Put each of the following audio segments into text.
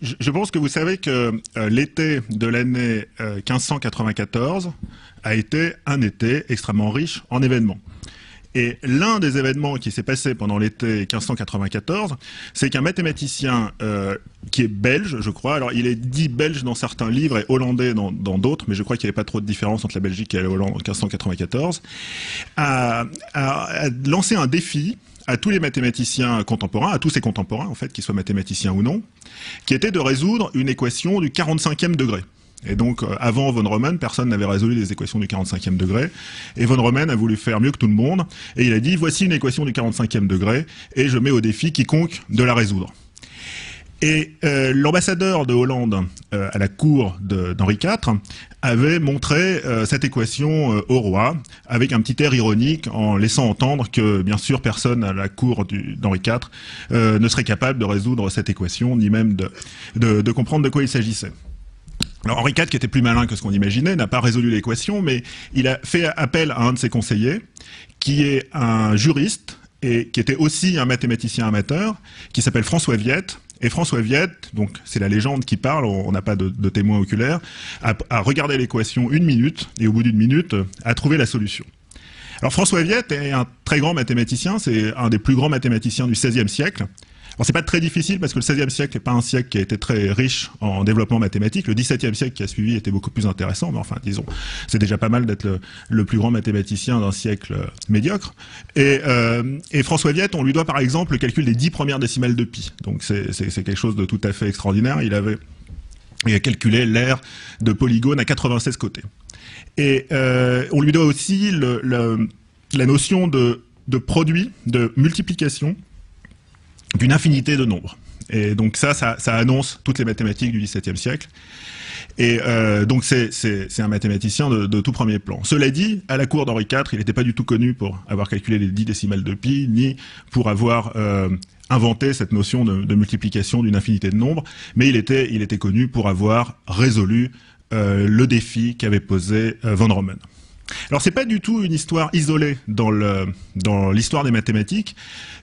je pense que vous savez que l'été de l'année 1594 a été un été extrêmement riche en événements. Et l'un des événements qui s'est passé pendant l'été 1594, c'est qu'un mathématicien qui est belge, je crois, alors il est dit belge dans certains livres et hollandais dans d'autres, mais je crois qu'il n'y avait pas trop de différence entre la Belgique et la Hollande en 1594, a lancé un défi à tous les mathématiciens contemporains, à tous ses contemporains en fait, qu'ils soient mathématiciens ou non, qui était de résoudre une équation du 45e degré. Et donc, avant von Neumann, personne n'avait résolu les équations du 45e degré. Et von Neumann a voulu faire mieux que tout le monde. Et il a dit, voici une équation du 45e degré, et je mets au défi quiconque de la résoudre. Et l'ambassadeur de Hollande à la cour d'Henri IV avait montré cette équation au roi, avec un petit air ironique, en laissant entendre que, bien sûr, personne à la cour d'Henri IV ne serait capable de résoudre cette équation, ni même de comprendre de quoi il s'agissait. Alors Henri IV, qui était plus malin que ce qu'on imaginait, n'a pas résolu l'équation, mais il a fait appel à un de ses conseillers, qui est un juriste, et qui était aussi un mathématicien amateur, qui s'appelle François Viette. Et François Viette, donc c'est la légende qui parle, on n'a pas de témoin oculaire, a regardé l'équation 1 minute, et au bout d'une minute, a trouvé la solution. Alors François Viette est un très grand mathématicien, c'est un des plus grands mathématiciens du XVIe siècle. Alors c'est pas très difficile parce que le XVIe siècle n'est pas un siècle qui a été très riche en développement mathématique. Le XVIIe siècle qui a suivi était beaucoup plus intéressant, mais enfin disons, c'est déjà pas mal d'être le plus grand mathématicien d'un siècle médiocre. Et François Viette, on lui doit par exemple le calcul des 10 premières décimales de pi. Donc c'est quelque chose de tout à fait extraordinaire. Il a calculé l'aire de polygones à 96 côtés. Et on lui doit aussi la notion de produit, de multiplication d'une infinité de nombres. Et donc ça annonce toutes les mathématiques du XVIIe siècle. Et donc c'est un mathématicien de tout premier plan. Cela dit, à la cour d'Henri IV, il n'était pas du tout connu pour avoir calculé les 10 décimales de pi, ni pour avoir inventé cette notion de multiplication d'une infinité de nombres, mais il était connu pour avoir résolu le défi qu'avait posé von Neumann. Alors c'est pas du tout une histoire isolée dans l'histoire des mathématiques.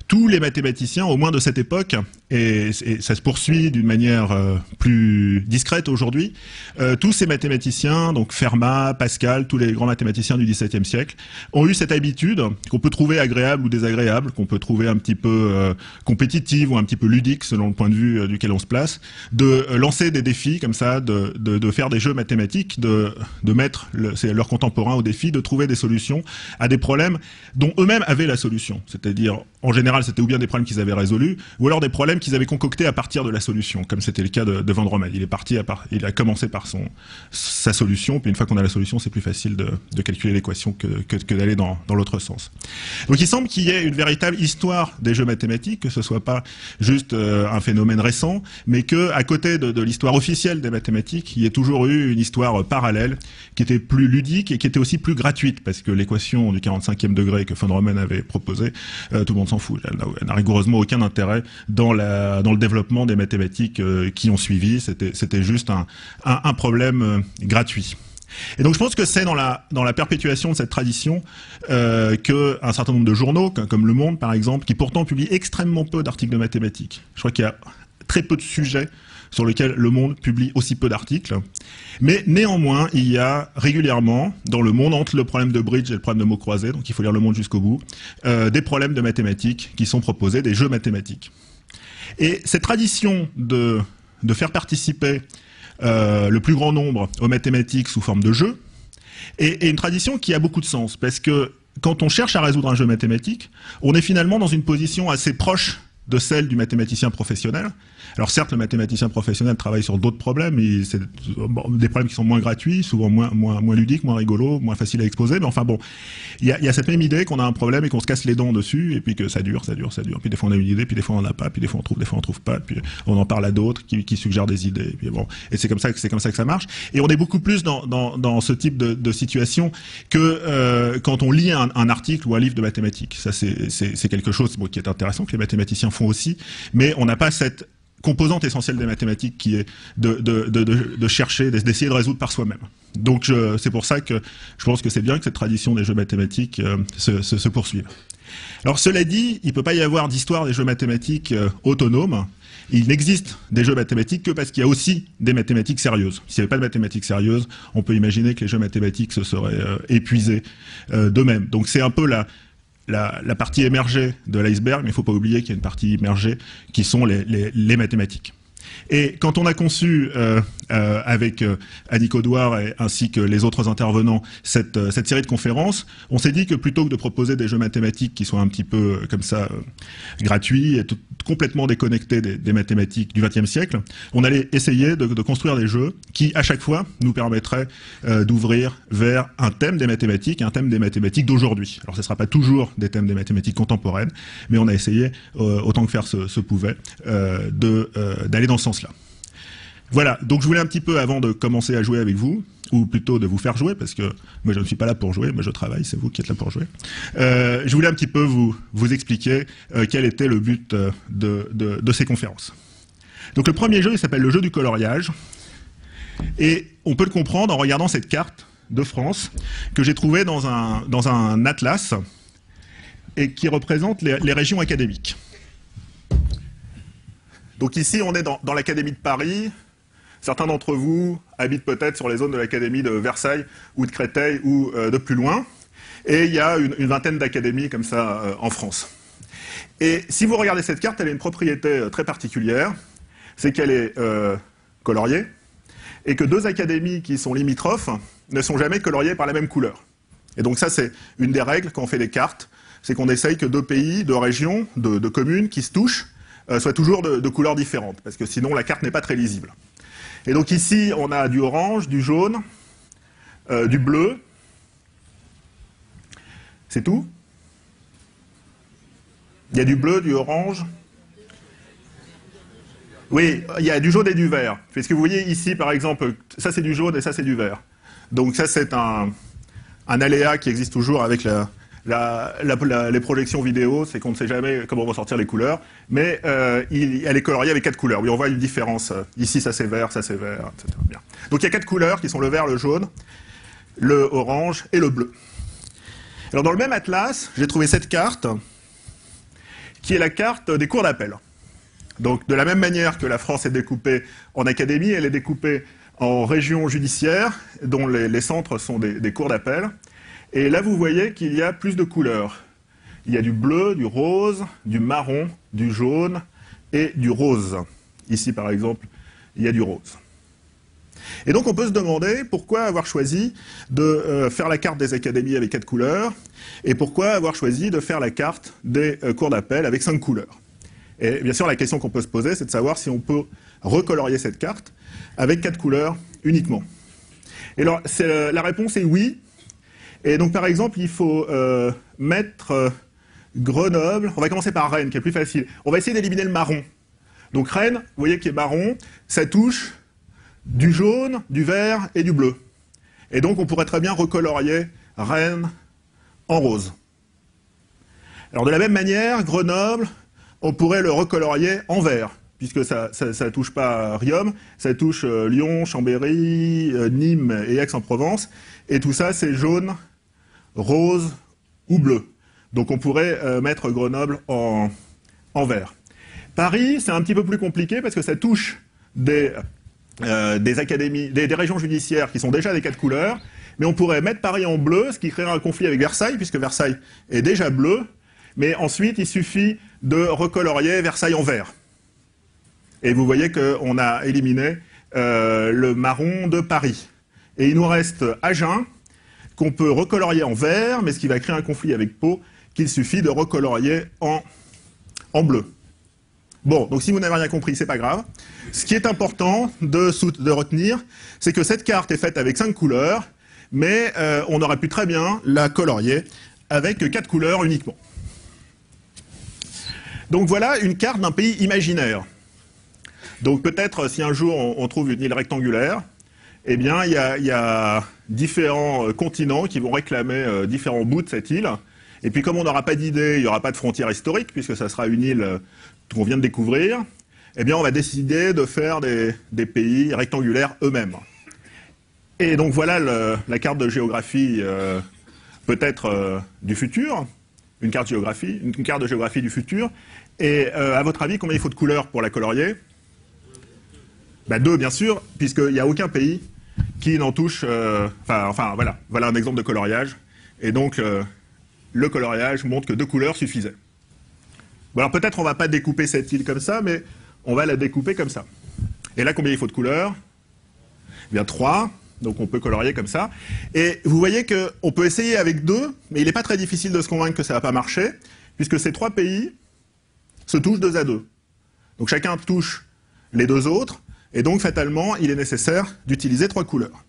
Tous les mathématiciens, au moins de cette époque, et ça se poursuit d'une manière plus discrète aujourd'hui, tous ces mathématiciens, donc Fermat, Pascal, tous les grands mathématiciens du XVIIe siècle, ont eu cette habitude qu'on peut trouver agréable ou désagréable, qu'on peut trouver un petit peu compétitive ou un petit peu ludique selon le point de vue duquel on se place, de lancer des défis comme ça, de faire des jeux mathématiques, de mettre leurs contemporains au défi, de trouver des solutions à des problèmes dont eux-mêmes avaient la solution. C'est-à-dire, en général, c'était ou bien des problèmes qu'ils avaient résolus, ou alors des problèmes qu'ils avaient concoctés à partir de la solution, comme c'était le cas de von Neumann. Il a commencé par sa solution, puis une fois qu'on a la solution, c'est plus facile de calculer l'équation que d'aller dans l'autre sens. Donc il semble qu'il y ait une véritable histoire des jeux mathématiques, que ce soit pas juste un phénomène récent, mais que à côté de l'histoire officielle des mathématiques, il y ait toujours eu une histoire parallèle qui était plus ludique et qui était aussi plus gratuite, parce que l'équation du 45e degré que von Neumann avait proposée, tout le monde s'en fout. Elle n'a rigoureusement aucun intérêt dans le développement des mathématiques qui ont suivi. C'était juste un problème gratuit. Et donc je pense que c'est dans la perpétuation de cette tradition qu'un certain nombre de journaux, comme Le Monde par exemple, qui pourtant publient extrêmement peu d'articles de mathématiques. Je crois qu'il y a très peu de sujets sur lesquels Le Monde publie aussi peu d'articles. Mais néanmoins, il y a régulièrement, dans Le Monde, entre le problème de bridge et le problème de mots croisés, donc il faut lire Le Monde jusqu'au bout, des problèmes de mathématiques qui sont proposés, des jeux mathématiques. Et cette tradition de faire participer le plus grand nombre aux mathématiques sous forme de jeux est une tradition qui a beaucoup de sens, parce que quand on cherche à résoudre un jeu mathématique, on est finalement dans une position assez proche de celle du mathématicien professionnel. Alors certes, le mathématicien professionnel travaille sur d'autres problèmes, c'est des problèmes qui sont moins gratuits, souvent moins ludiques, moins rigolos, moins faciles à exposer, mais enfin bon, il y a cette même idée qu'on a un problème et qu'on se casse les dents dessus, et puis que ça dure. Puis des fois on a une idée, puis des fois on n'en a pas, puis des fois on trouve pas, puis on en parle à d'autres qui suggèrent des idées, et puis bon, et c'est comme ça que ça marche. Et on est beaucoup plus dans ce type de situation que quand on lit un article ou un livre de mathématiques. Ça c'est quelque chose qui est intéressant, que les mathématiciens font aussi, mais on n'a pas cette composante essentielle des mathématiques qui est de chercher, d'essayer de résoudre par soi-même. Donc c'est pour ça que je pense que c'est bien que cette tradition des jeux mathématiques se poursuive. Alors cela dit, il ne peut pas y avoir d'histoire des jeux mathématiques autonomes. il n'existe des jeux mathématiques que parce qu'il y a aussi des mathématiques sérieuses. S'il n'y avait pas de mathématiques sérieuses, on peut imaginer que les jeux mathématiques se seraient épuisés d'eux-mêmes. Donc c'est un peu la partie émergée de l'iceberg, mais il ne faut pas oublier qu'il y a une partie immergée qui sont les mathématiques. Et quand on a conçu avec Annick Audouard ainsi que les autres intervenants cette série de conférences, on s'est dit que plutôt que de proposer des jeux mathématiques qui soient un petit peu comme ça gratuits et complètement déconnectés des mathématiques du XXe siècle, on allait essayer de construire des jeux qui, à chaque fois, nous permettraient d'ouvrir vers un thème des mathématiques et un thème des mathématiques d'aujourd'hui. Alors ce ne sera pas toujours des thèmes des mathématiques contemporaines, mais on a essayé, autant que faire se pouvait, d'aller dans ce sens-là. Voilà, donc je voulais un petit peu, avant de commencer à jouer avec vous, ou plutôt de vous faire jouer, parce que moi je ne suis pas là pour jouer, moi je travaille, c'est vous qui êtes là pour jouer, je voulais un petit peu vous expliquer quel était le but de ces conférences. Donc le premier jeu, il s'appelle le jeu du coloriage, et on peut le comprendre en regardant cette carte de France que j'ai trouvée dans un atlas, et qui représente les régions académiques. Donc ici, on est dans l'Académie de Paris. Certains d'entre vous habitent peut-être sur les zones de l'Académie de Versailles ou de Créteil ou de plus loin. Et il y a une vingtaine d'académies comme ça en France. Et si vous regardez cette carte, elle a une propriété très particulière. C'est qu'elle est coloriée et que deux académies qui sont limitrophes ne sont jamais coloriées par la même couleur. Et donc ça, c'est une des règles quand on fait des cartes. C'est qu'on essaye que deux pays, deux régions, deux communes qui se touchent soient toujours de couleurs différentes, parce que sinon la carte n'est pas très lisible. Et donc ici, on a du orange, du jaune, du bleu. C'est tout. Il y a du bleu, du orange. Oui, il y a du jaune et du vert. Parce que vous voyez ici, par exemple, ça c'est du jaune et ça c'est du vert. Donc ça c'est un aléa qui existe toujours avec les projections vidéo, c'est qu'on ne sait jamais comment ressortir les couleurs, mais elle est coloriée avec 4 couleurs. Oui, on voit une différence. Ici, ça c'est vert, etc. Bien. Donc il y a 4 couleurs qui sont le vert, le jaune, le orange et le bleu. Alors dans le même atlas, j'ai trouvé cette carte, qui est la carte des cours d'appel. Donc de la même manière que la France est découpée en académies, elle est découpée en régions judiciaires, dont les centres sont des cours d'appel. Et là, vous voyez qu'il y a plus de couleurs. Il y a du bleu, du rose, du marron, du jaune et du rose. Ici, par exemple, il y a du rose. Et donc, on peut se demander pourquoi avoir choisi de faire la carte des académies avec 4 couleurs et pourquoi avoir choisi de faire la carte des cours d'appel avec 5 couleurs. Et bien sûr, la question qu'on peut se poser, c'est de savoir si on peut recolorier cette carte avec 4 couleurs uniquement. Et alors, la réponse est oui. Et donc, par exemple, il faut mettre Grenoble. On va commencer par Rennes, qui est plus facile. On va essayer d'éliminer le marron. Donc, Rennes, vous voyez qui est marron, ça touche du jaune, du vert et du bleu. Et donc, on pourrait très bien recolorier Rennes en rose. Alors, de la même manière, Grenoble, on pourrait le recolorier en vert, puisque ça ne touche pas Riom, ça touche Lyon, Chambéry, Nîmes et Aix-en-Provence. Et tout ça, c'est jaune, rose ou bleu. Donc on pourrait mettre Grenoble en vert. Paris, c'est un petit peu plus compliqué parce que ça touche des académies, des régions judiciaires qui sont déjà des 4 couleurs, mais on pourrait mettre Paris en bleu, ce qui créerait un conflit avec Versailles, puisque Versailles est déjà bleu, mais ensuite il suffit de recolorier Versailles en vert. Et vous voyez qu'on a éliminé le marron de Paris. Et il nous reste Agen, qu'on peut recolorier en vert, mais ce qui va créer un conflit avec Pau, qu'il suffit de recolorier en bleu. Bon, donc si vous n'avez rien compris, c'est pas grave. Ce qui est important de retenir, c'est que cette carte est faite avec 5 couleurs, mais on aurait pu très bien la colorier avec 4 couleurs uniquement. Donc voilà une carte d'un pays imaginaire. Donc peut-être si un jour on trouve une île rectangulaire, eh bien il y a différents continents qui vont réclamer différents bouts de cette île. Et puis comme on n'aura pas d'idée, il n'y aura pas de frontière historique, puisque ça sera une île qu'on vient de découvrir, eh bien on va décider de faire des pays rectangulaires eux-mêmes. Et donc voilà la carte de géographie peut-être du futur, une carte de géographie du futur. Et à votre avis, combien il faut de couleurs pour la colorier? 2, bien sûr, puisqu'il n'y a aucun pays qui n'en touche... Enfin, voilà un exemple de coloriage. Et donc, le coloriage montre que 2 couleurs suffisaient. Bon, alors peut-être on ne va pas découper cette île comme ça, mais on va la découper comme ça. Et là, combien il faut de couleurs? Eh bien, 3. Donc on peut colorier comme ça. Et vous voyez qu'on peut essayer avec 2, mais il n'est pas très difficile de se convaincre que ça ne va pas marcher, puisque ces 3 pays se touchent 2 à 2. Donc chacun touche les 2 autres, et donc fatalement, il est nécessaire d'utiliser 3 couleurs.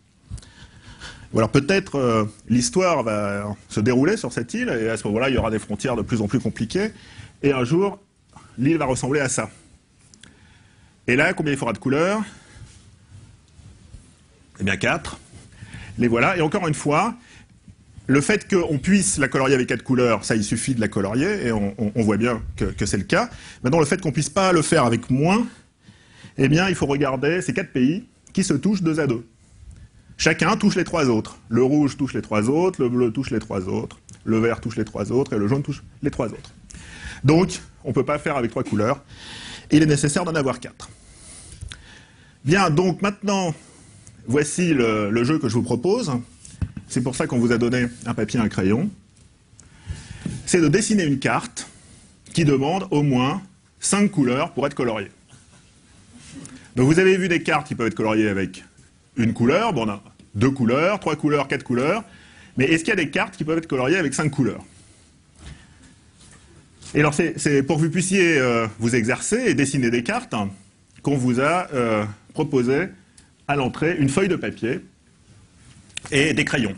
Bon, alors peut-être l'histoire va se dérouler sur cette île, et à ce moment-là, il y aura des frontières de plus en plus compliquées, et un jour, l'île va ressembler à ça. Et là, combien il faudra de couleurs? Eh bien 4. Les voilà. Et encore une fois, le fait qu'on puisse la colorier avec 4 couleurs, ça, il suffit de la colorier, et on voit bien que c'est le cas. Maintenant, le fait qu'on ne puisse pas le faire avec moins, eh bien, il faut regarder ces 4 pays qui se touchent 2 à 2. Chacun touche les 3 autres. Le rouge touche les 3 autres, le bleu touche les 3 autres, le vert touche les 3 autres, et le jaune touche les 3 autres. Donc, on ne peut pas faire avec 3 couleurs. Il est nécessaire d'en avoir 4. Bien, donc maintenant, voici le jeu que je vous propose. C'est pour ça qu'on vous a donné un papier et un crayon. C'est de dessiner une carte qui demande au moins 5 couleurs pour être coloriée. Donc vous avez vu des cartes qui peuvent être coloriées avec une couleur. Bon, on a 2 couleurs, 3 couleurs, 4 couleurs. Mais est-ce qu'il y a des cartes qui peuvent être coloriées avec 5 couleurs? Et alors c'est pour que vous puissiez vous exercer et dessiner des cartes qu'on vous a proposé à l'entrée une feuille de papier et des crayons.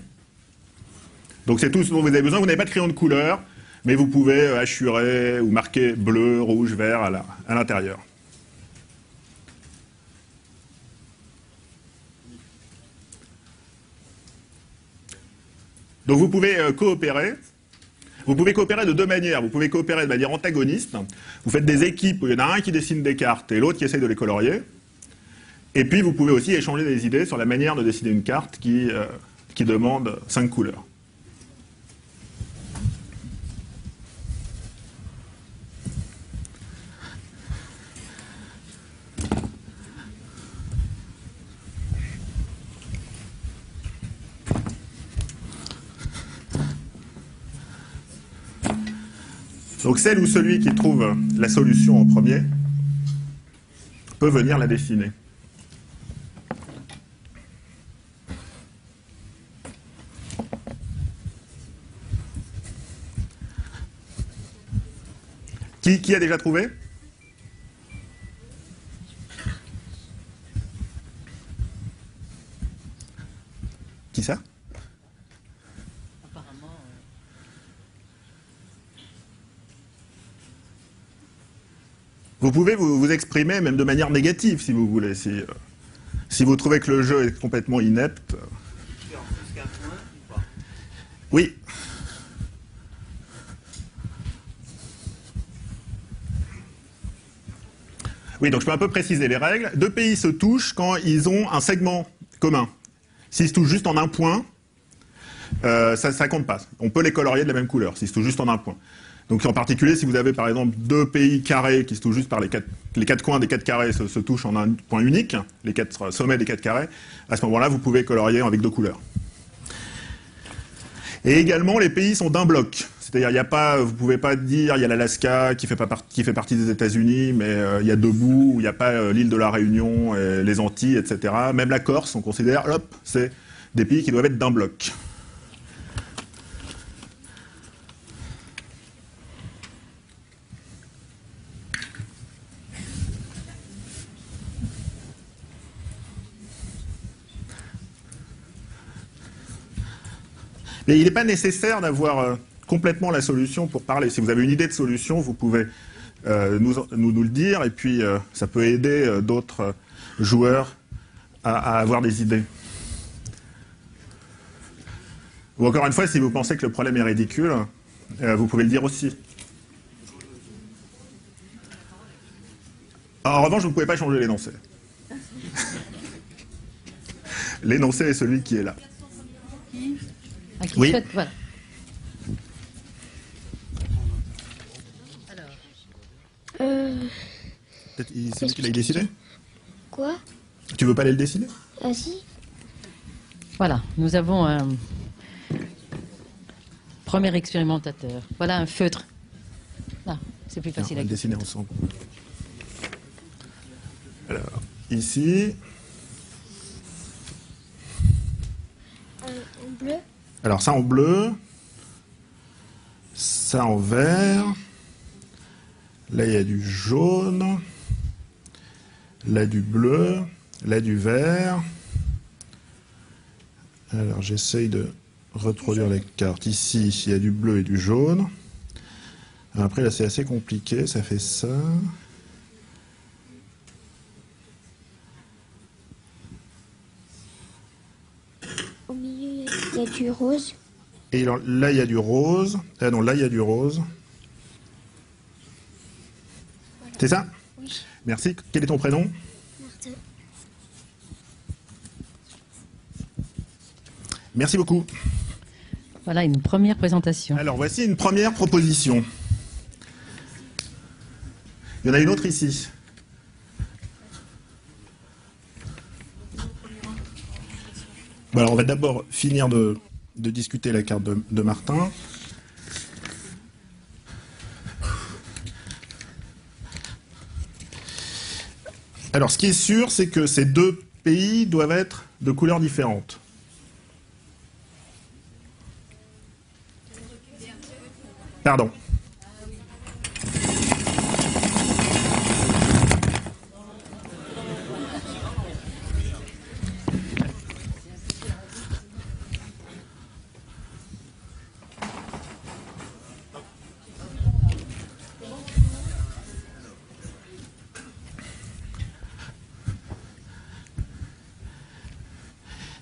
Donc c'est tout ce dont vous avez besoin. Vous n'avez pas de crayon de couleur, mais vous pouvez hachurer ou marquer bleu, rouge, vert à l'intérieur. Donc vous pouvez coopérer. Vous pouvez coopérer de 2 manières. Vous pouvez coopérer de manière antagoniste. Vous faites des équipes où il y en a un qui dessine des cartes et l'autre qui essaye de les colorier. Et puis vous pouvez aussi échanger des idées sur la manière de dessiner une carte qui demande 5 couleurs. Donc celle ou celui qui trouve la solution en premier peut venir la dessiner. Qui a déjà trouvé? Qui ça? Apparemment. Vous pouvez vous exprimer même de manière négative si vous voulez. Si vous trouvez que le jeu est complètement inepte. Jusqu'à un point ou pas? Oui. Oui, donc je peux un peu préciser les règles. 2 pays se touchent quand ils ont un segment commun. S'ils se touchent juste en un point, ça ne compte pas. On peut les colorier de la même couleur, s'ils se touchent juste en un point. Donc en particulier, si vous avez par exemple 2 pays carrés qui se touchent juste par les 4 coins des 4 carrés se touchent en un point unique, les 4 sommets des 4 carrés, à ce moment-là, vous pouvez colorier avec 2 couleurs. Et également, les pays sont d'un bloc. C'est-à-dire, vous ne pouvez pas dire il y a l'Alaska qui fait partie des États-Unis, mais il y a 2 bouts, ou il n'y a pas l'île de la Réunion, et les Antilles, etc. Même la Corse, on considère, hop, c'est des pays qui doivent être d'un bloc. Mais il n'est pas nécessaire d'avoir complètement la solution pour parler. Si vous avez une idée de solution, vous pouvez nous le dire, et puis ça peut aider d'autres joueurs à avoir des idées. Ou encore une fois, si vous pensez que le problème est ridicule, vous pouvez le dire aussi. En revanche, vous ne pouvez pas changer l'énoncé. L'énoncé est celui qui est là. Oui. Voilà. c'est lui qui l'a décidé? Quoi? Tu veux pas aller le décider? Ah si? Voilà, nous avons un premier expérimentateur. Voilà un feutre. Là, c'est plus Tiens, facile on va à le dessiner ensemble. Alors, ici. En bleu? Alors ça en bleu. Ça en vert. Là, il y a du jaune. Là, du bleu. Là, du vert. Alors, j'essaye de reproduire les cartes. Ici, il y a du bleu et du jaune. Après, là, c'est assez compliqué. Ça fait ça. Au milieu, il y a du rose. Et là, il y a du rose. Ah non, là, il y a du rose. C'est ça? Oui. Merci. Quel est ton prénom? Martin. Merci beaucoup. Voilà une première présentation. Alors, voici une première proposition. Il y en a une autre ici. Bon, alors, on va d'abord finir de discuter la carte de Martin. Alors, ce qui est sûr, c'est que ces deux pays doivent être de couleurs différentes. Pardon.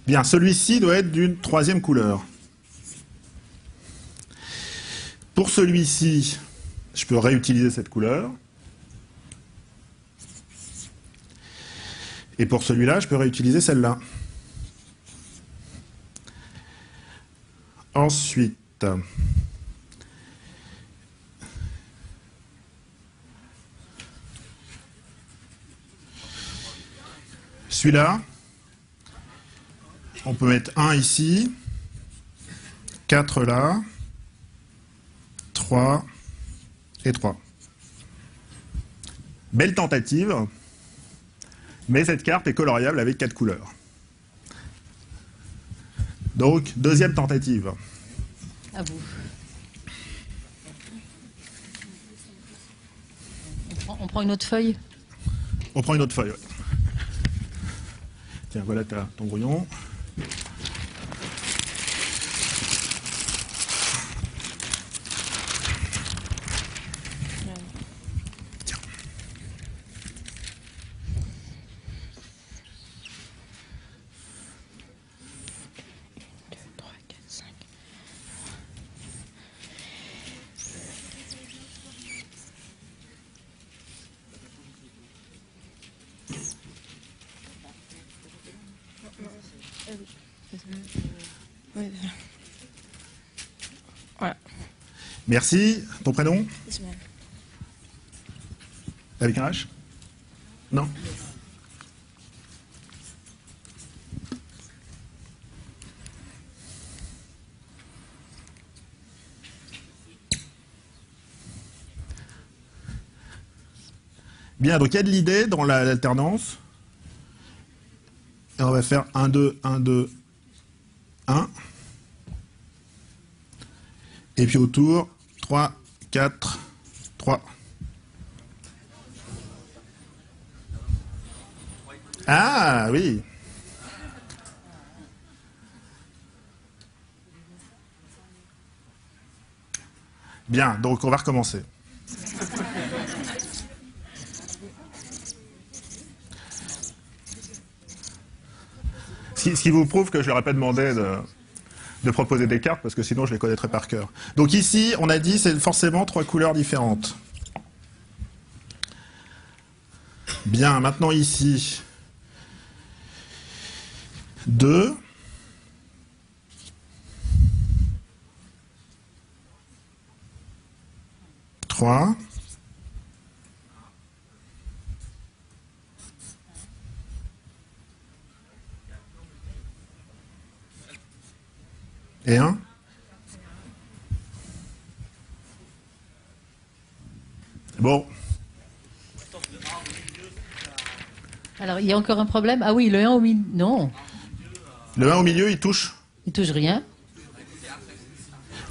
Bien, celui-ci doit être d'une troisième couleur. Pour celui-ci, je peux réutiliser cette couleur. Et pour celui-là, je peux réutiliser celle-là. Ensuite, celui-là, on peut mettre 1 ici, 4 là, 3 et 3. Belle tentative, mais cette carte est coloriable avec 4 couleurs. Donc, deuxième tentative. À vous. On prend une autre feuille. On prend une autre feuille. Ouais. Tiens, voilà ton brouillon. Tiens. Voilà. Merci. Ton prénom? Ismaël. Avec un H? Non? Bien, donc il y a de l'idée dans l'alternance. Et on va faire 1, 2, 1, 2, 1. Et puis autour, 3, 4, 3. Ah, oui. Bien, donc on va recommencer. Ce qui vous prouve que je leur ai pas demandé de proposer des cartes, parce que sinon je les connaîtrais par cœur. Donc ici, on a dit, c'est forcément 3 couleurs différentes. Bien, maintenant ici, 2. 3. Et 1. Bon. Alors, il y a encore un problème. Ah oui, le 1 au milieu. Non, Le 1 au milieu, il touche. il touche rien.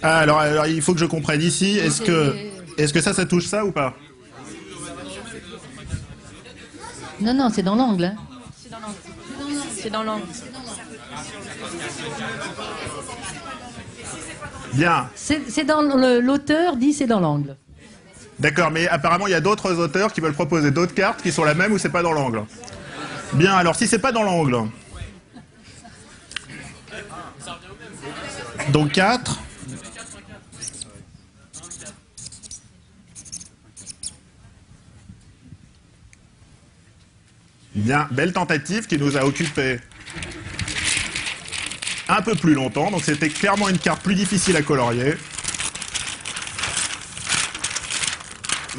Ah, alors, il faut que je comprenne ici. Est-ce que ça touche ça ou pas? Non, non, c'est dans l'angle. Hein. C'est dans l'angle. Bien. C'est dans l'auteur dit c'est dans l'angle. D'accord, mais apparemment, il y a d'autres auteurs qui veulent proposer d'autres cartes qui sont la même ou c'est pas dans l'angle. Bien, alors si c'est pas dans l'angle. Donc 4. Bien, belle tentative qui nous a occupé un peu plus longtemps. Donc c'était clairement une carte plus difficile à colorier.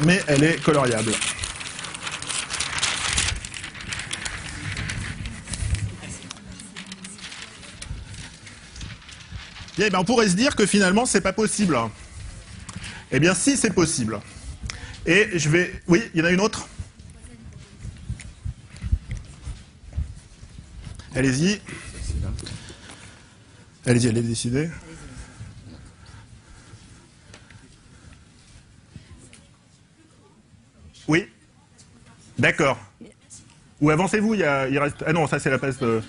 Mais elle est coloriable. Bien, ben on pourrait se dire que finalement c'est pas possible. Eh bien si, c'est possible. Et je vais... Oui, il y en a une autre? Allez-y. Allez-y, allez décider. Oui. D'accord. Ou avancez-vous, il reste... Ah non, ça c'est la place de...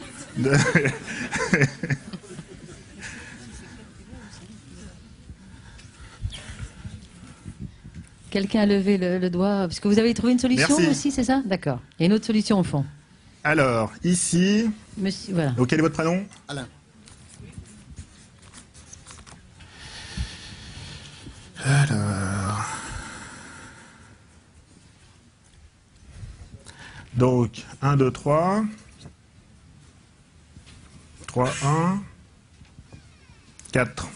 Quelqu'un a levé le doigt, parce que vous avez trouvé une solution Merci. aussi, c'est ça? D'accord. Il y a une autre solution au fond. Alors, ici... Monsieur, voilà. Donc, quel est votre prénom? Alain. Alors... Donc, 1, 2, 3. 3, 1. 4.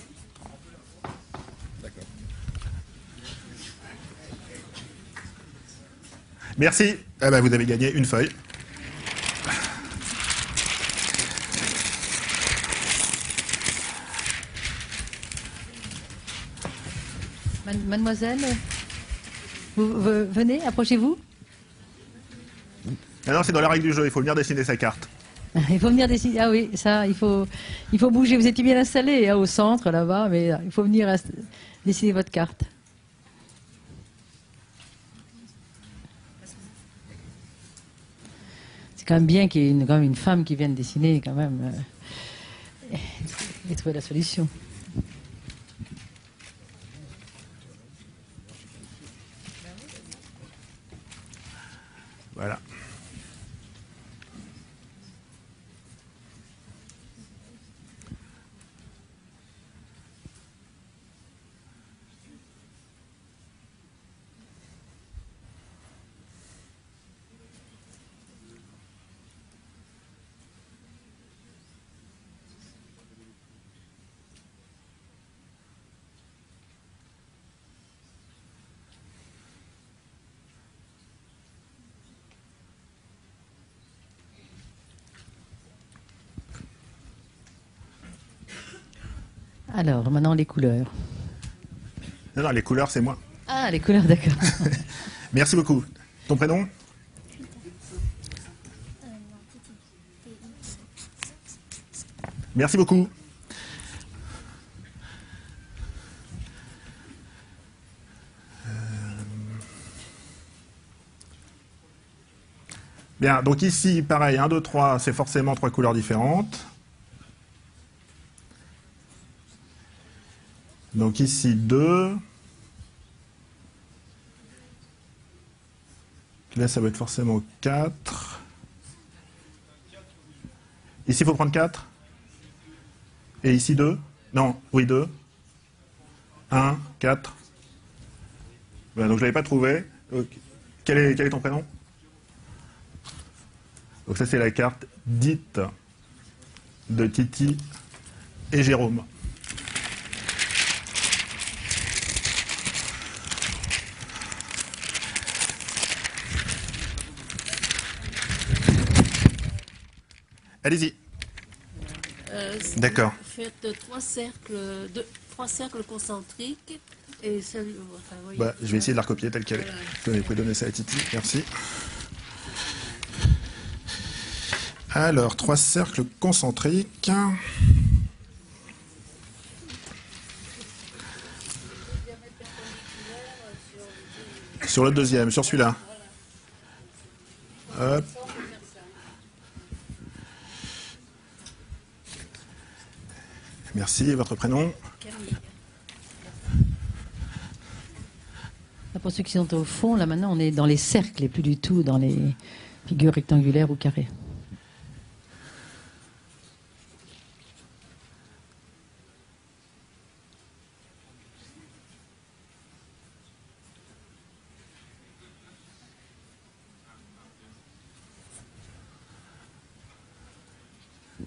Merci. Ah bah, vous avez gagné une feuille. Mademoiselle, vous venez, approchez-vous. Ah non, c'est dans la règle du jeu, il faut venir dessiner sa carte. Il faut venir dessiner. Ah oui, ça, il faut bouger. Vous étiez bien installé hein, au centre, là-bas, mais il faut venir dessiner votre carte. C'est quand même bien qu'il y ait quand même une femme qui vienne dessiner, quand même, et trouver la solution. Voilà. Alors, maintenant, les couleurs. Non, non, les couleurs, c'est moi. Ah, les couleurs, d'accord. Merci beaucoup. Ton prénom? Merci beaucoup. Bien, donc ici, pareil, 1, 2, 3, c'est forcément 3 couleurs différentes. Donc ici, 2. Là, ça va être forcément 4. Ici, il faut prendre 4. Et ici, 2. Non, oui, 2. 1, 4. Voilà, donc je ne l'avais pas trouvé. Donc, quel est ton prénom? Donc ça, c'est la carte dite de Titi et Jérôme. Allez-y. D'accord. Faites trois cercles concentriques et celui. Enfin, voyez. Bah, je vais essayer de la recopier telle qu'elle est. Voilà. Vous pouvez donner ça à Titi. Merci. Alors, 3 cercles concentriques. Sur le deuxième, sur celui-là. Hop. Merci, votre prénom? Là, pour ceux qui sont au fond, là maintenant on est dans les cercles et plus du tout dans les figures rectangulaires ou carrées.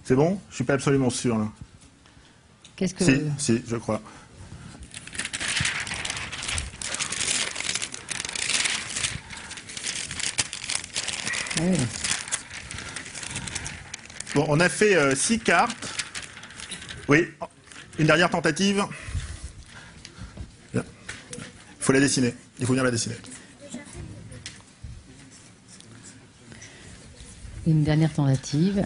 C'est bon? Je suis pas absolument sûr là. Qu'est-ce que... Si, je crois. Ouais. Bon, on a fait 6 cartes. Oui, une dernière tentative. Bien. Il faut la dessiner. Il faut bien la dessiner. Une dernière tentative.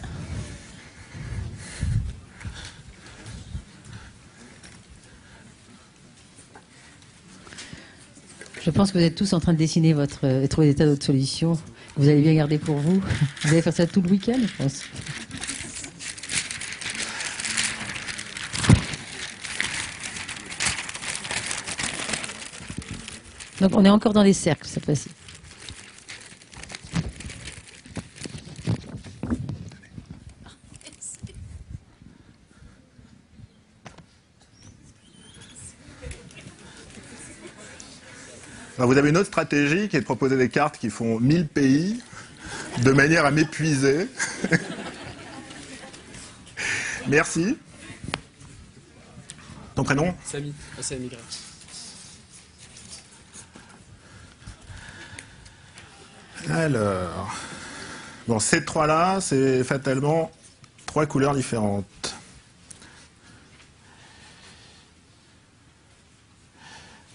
Je pense que vous êtes tous en train de dessiner et trouver des tas d'autres solutions. Vous allez bien garder pour vous. Vous allez faire ça tout le week-end, je pense. Donc on est encore dans les cercles cette fois-ci. Alors, vous avez une autre stratégie qui est de proposer des cartes qui font 1000 pays de manière à m'épuiser. Merci. Ton prénom? Samy, SAMY. Alors, bon, ces trois-là, c'est fatalement 3 couleurs différentes.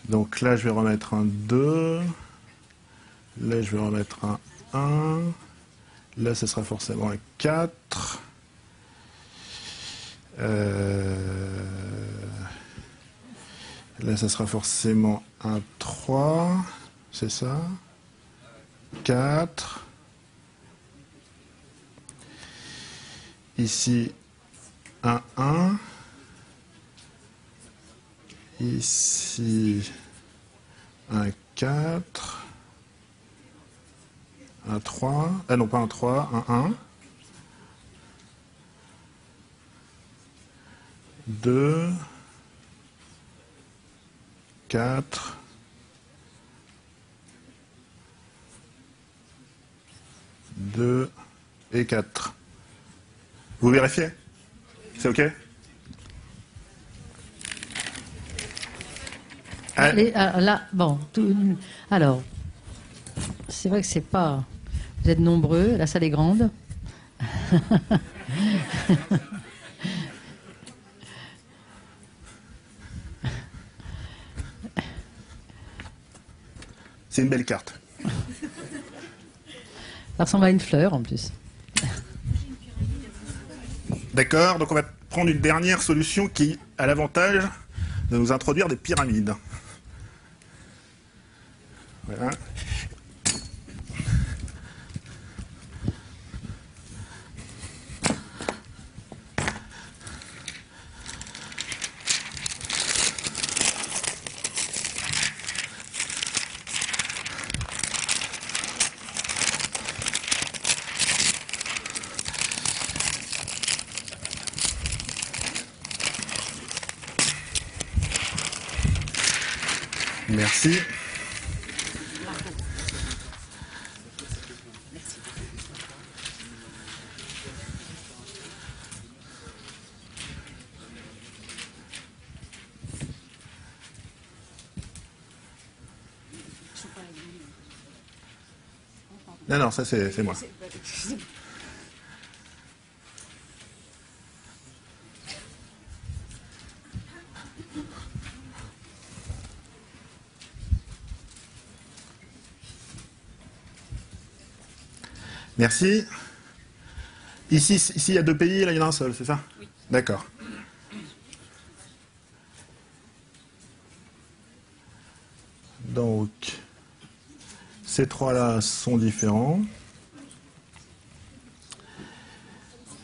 Donc là, je vais remettre un 2. Là, je vais remettre un 1. Là, ce sera forcément un 4. Là, ça sera forcément un 3. C'est ça? 4. Ici, un 1. Ici, un 4. Un 3. Ah non, pas un 3, un 1. 2. 4. 2 et 4. Vous vérifiez? C'est OK? Là, bon, alors, c'est vrai que c'est pas... Vous êtes nombreux, la salle est grande. C'est une belle carte. Ça ressemble à une fleur, en plus. D'accord, donc on va prendre une dernière solution qui a l'avantage de nous introduire des pyramides. Voilà. Merci. Non, non, ça c'est moi. Merci. Ici, il y a deux pays, là, il y en a un seul, c'est ça? Oui. D'accord. Donc, ces trois-là sont différents.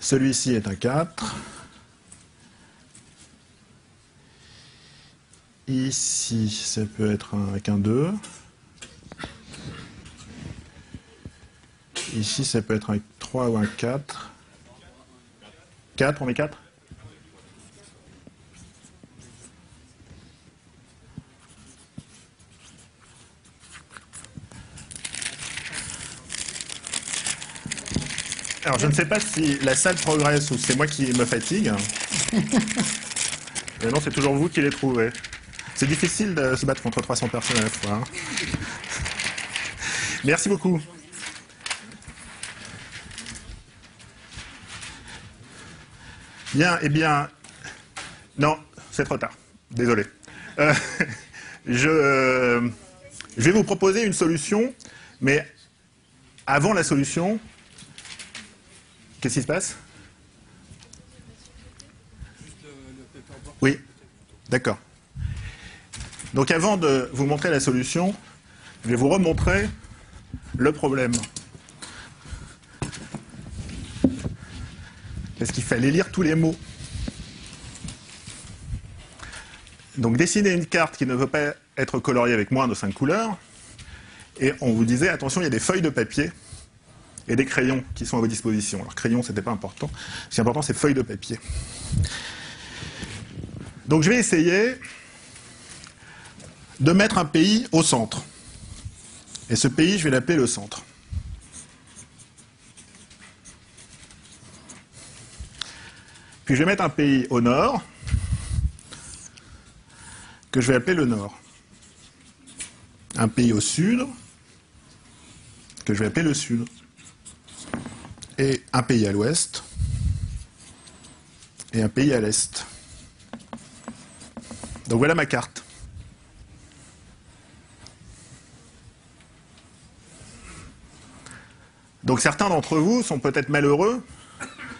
Celui-ci est un 4. Ici, ça peut être avec un 2. Ici, ça peut être un 3 ou un 4. 4, on met 4? Alors, je ne sais pas si la salle progresse ou c'est moi qui me fatigue. Mais non, c'est toujours vous qui les trouvez. C'est difficile de se battre contre 300 personnes à la fois. Hein. Merci beaucoup. Bien, eh bien... Non, c'est trop tard. Désolé. Je vais vous proposer une solution, mais avant la solution, qu'est-ce qui se passe? Oui, d'accord. Donc avant de vous montrer la solution, je vais vous remontrer le problème. Parce qu'il fallait lire tous les mots. Donc dessiner une carte qui ne veut pas être coloriée avec moins de 5 couleurs. Et on vous disait, attention, il y a des feuilles de papier et des crayons qui sont à vos dispositions. Alors crayons, c'était pas important. Ce qui est important, c'est feuilles de papier. Donc je vais essayer de mettre un pays au centre. Et ce pays, je vais l'appeler le centre. Puis je vais mettre un pays au nord, que je vais appeler le nord. Un pays au sud, que je vais appeler le sud. Et un pays à l'ouest, et un pays à l'est. Donc voilà ma carte. Donc certains d'entre vous sont peut-être malheureux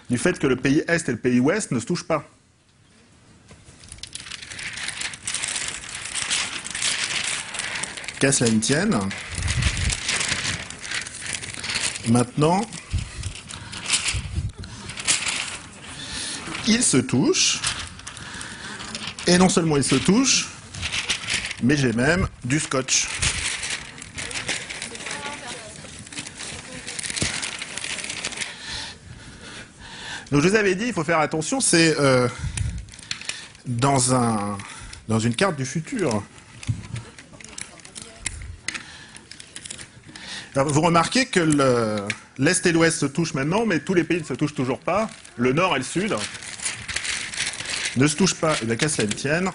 du fait que le pays Est et le pays Ouest ne se touchent pas. Qu'à cela ne tienne. Maintenant, ils se touchent. Et non seulement ils se touchent, mais j'ai même du scotch. Donc je vous avais dit, il faut faire attention, c'est dans une carte du futur. Alors, vous remarquez que l'Est et l'Ouest se touchent maintenant, mais tous les pays ne se touchent toujours pas. Le Nord et le Sud ne se touchent pas. Et bien qu'à cela ne tienne,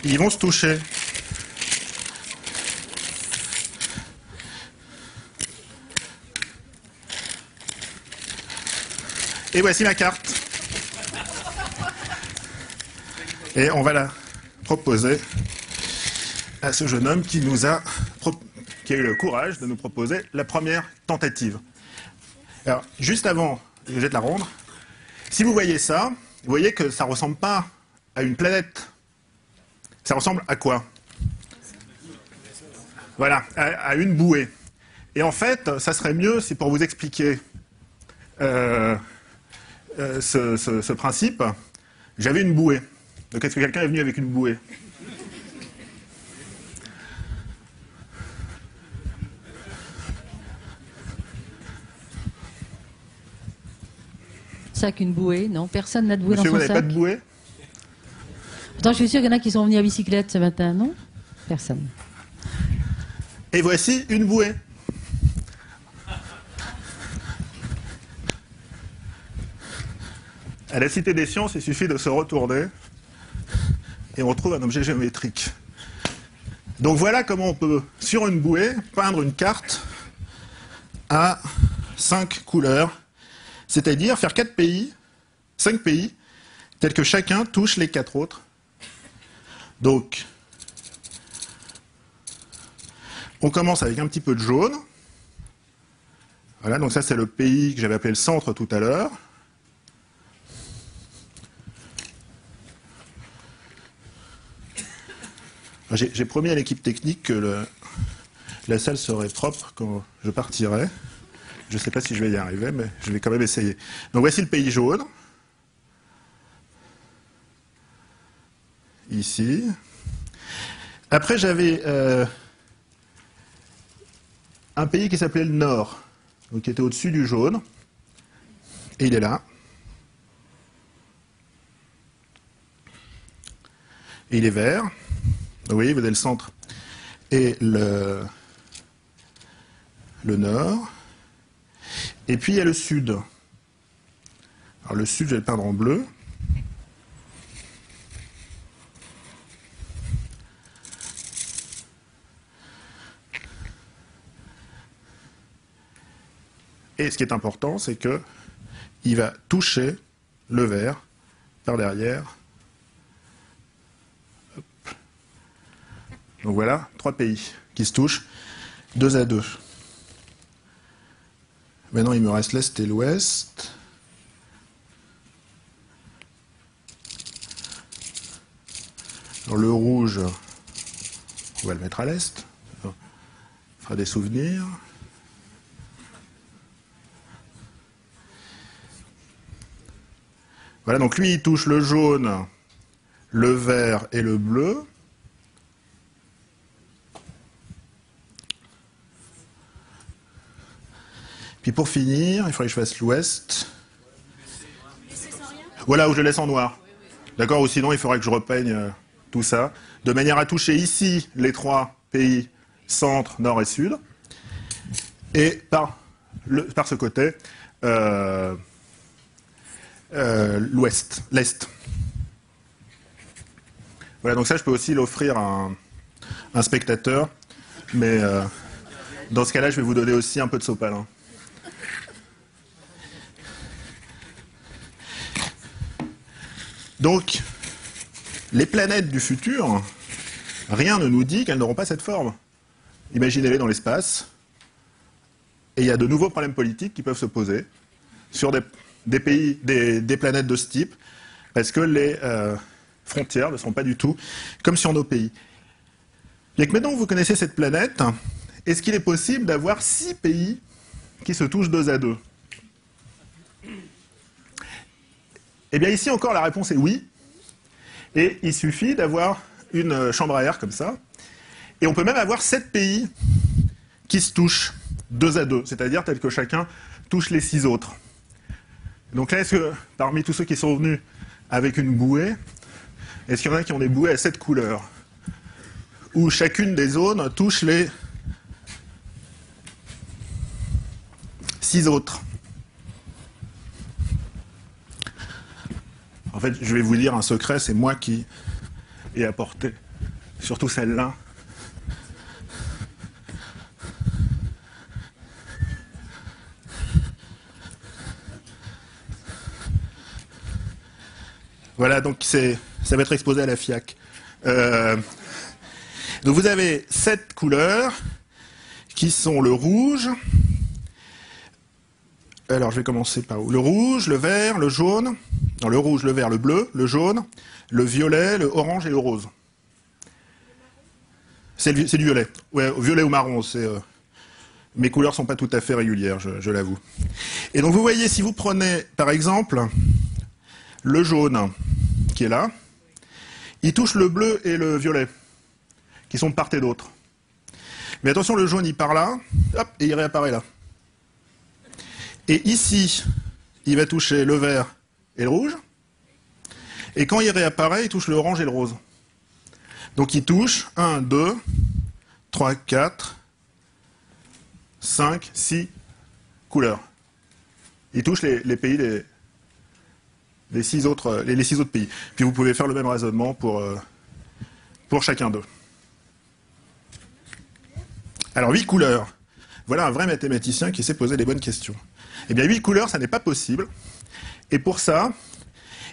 ils vont se toucher. Et voici ma carte. Et on va la proposer à ce jeune homme qui a eu le courage de nous proposer la première tentative. Alors, juste avant, je vais te la rendre. Si vous voyez ça, vous voyez que ça ne ressemble pas à une planète. Ça ressemble à quoi? Voilà, à une bouée. Et en fait, ça serait mieux si pour vous expliquer ce principe, j'avais une bouée. Donc est-ce que quelqu'un est venu avec une bouée? Ça qu'une bouée, non? Personne n'a de bouée Monsieur, dans son vous sac. n'avez pas de bouée? Pourtant, je suis sûr qu'il y en a qui sont venus à bicyclette ce matin, non? Personne. Et voici une bouée. À la Cité des Sciences, il suffit de se retourner et on retrouve un objet géométrique. Donc voilà comment on peut, sur une bouée, peindre une carte à 5 couleurs, c'est-à-dire faire 5 pays, tels que chacun touche les 4 autres. Donc, on commence avec un petit peu de jaune. Voilà, donc ça c'est le pays que j'avais appelé le centre tout à l'heure. J'ai promis à l'équipe technique que la salle serait propre quand je partirai. Je ne sais pas si je vais y arriver, mais je vais quand même essayer. Donc voici le pays jaune. Ici. Après, j'avais un pays qui s'appelait le Nord, donc qui était au-dessus du jaune. Et il est là. Et il est vert. Oui, vous avez le centre et le nord. Et puis il y a le sud. Alors le sud, je vais le peindre en bleu. Et ce qui est important, c'est que il va toucher le vert par derrière. Donc voilà, 3 pays qui se touchent, 2-2. Maintenant, il me reste l'Est et l'Ouest. Alors le rouge, on va le mettre à l'Est. Ça fera des souvenirs. Voilà, donc lui, il touche le jaune, le vert et le bleu. Puis pour finir, il faudrait que je fasse l'ouest. Voilà, où je le laisse en noir. D'accord, ou sinon il faudrait que je repeigne tout ça, de manière à toucher ici les 3 pays, centre, nord et sud. Et par ce côté, l'ouest, l'est. Voilà, donc ça je peux aussi l'offrir à un spectateur, mais dans ce cas-là je vais vous donner aussi un peu de sopalin. Donc, les planètes du futur, rien ne nous dit qu'elles n'auront pas cette forme. Imaginez-les dans l'espace, et il y a de nouveaux problèmes politiques qui peuvent se poser sur des pays, des planètes de ce type, parce que les frontières ne sont pas du tout comme sur nos pays. Et que maintenant vous connaissez cette planète, est-ce qu'il est possible d'avoir 6 pays qui se touchent 2-2 ? Eh bien ici encore la réponse est oui, et il suffit d'avoir une chambre à air comme ça, et on peut même avoir 7 pays qui se touchent 2-2, c'est-à-dire tel que chacun touche les 6 autres. Donc là, est-ce que parmi tous ceux qui sont venus avec une bouée, est-ce qu'il y en a qui ont des bouées à 7 couleurs, où chacune des zones touche les 6 autres? En fait, je vais vous dire un secret, c'est moi qui ai apporté, surtout celle-là. Voilà, donc ça va être exposé à la FIAC. Donc vous avez 7 couleurs qui sont le rouge. Alors je vais commencer par où? Le rouge, le vert, le jaune. Non, le rouge, le vert, le bleu, le jaune, le violet, le orange et le rose. C'est du violet. Ouais, violet ou marron. Mes couleurs ne sont pas tout à fait régulières, je l'avoue. Et donc vous voyez, si vous prenez par exemple le jaune qui est là, il touche le bleu et le violet, qui sont de part et d'autre. Mais attention, le jaune il part là, hop, et il réapparaît là. Et ici, il va toucher le vert et le rouge. Et quand il réapparaît, il touche le orange et le rose. Donc il touche 1, 2, 3, 4, 5, 6 couleurs. Il touche les pays les 6 autres pays. Puis vous pouvez faire le même raisonnement pour chacun d'eux. Alors 8 couleurs. Voilà un vrai mathématicien qui sait poser les bonnes questions. Eh bien 8 couleurs, ça n'est pas possible. Et pour ça,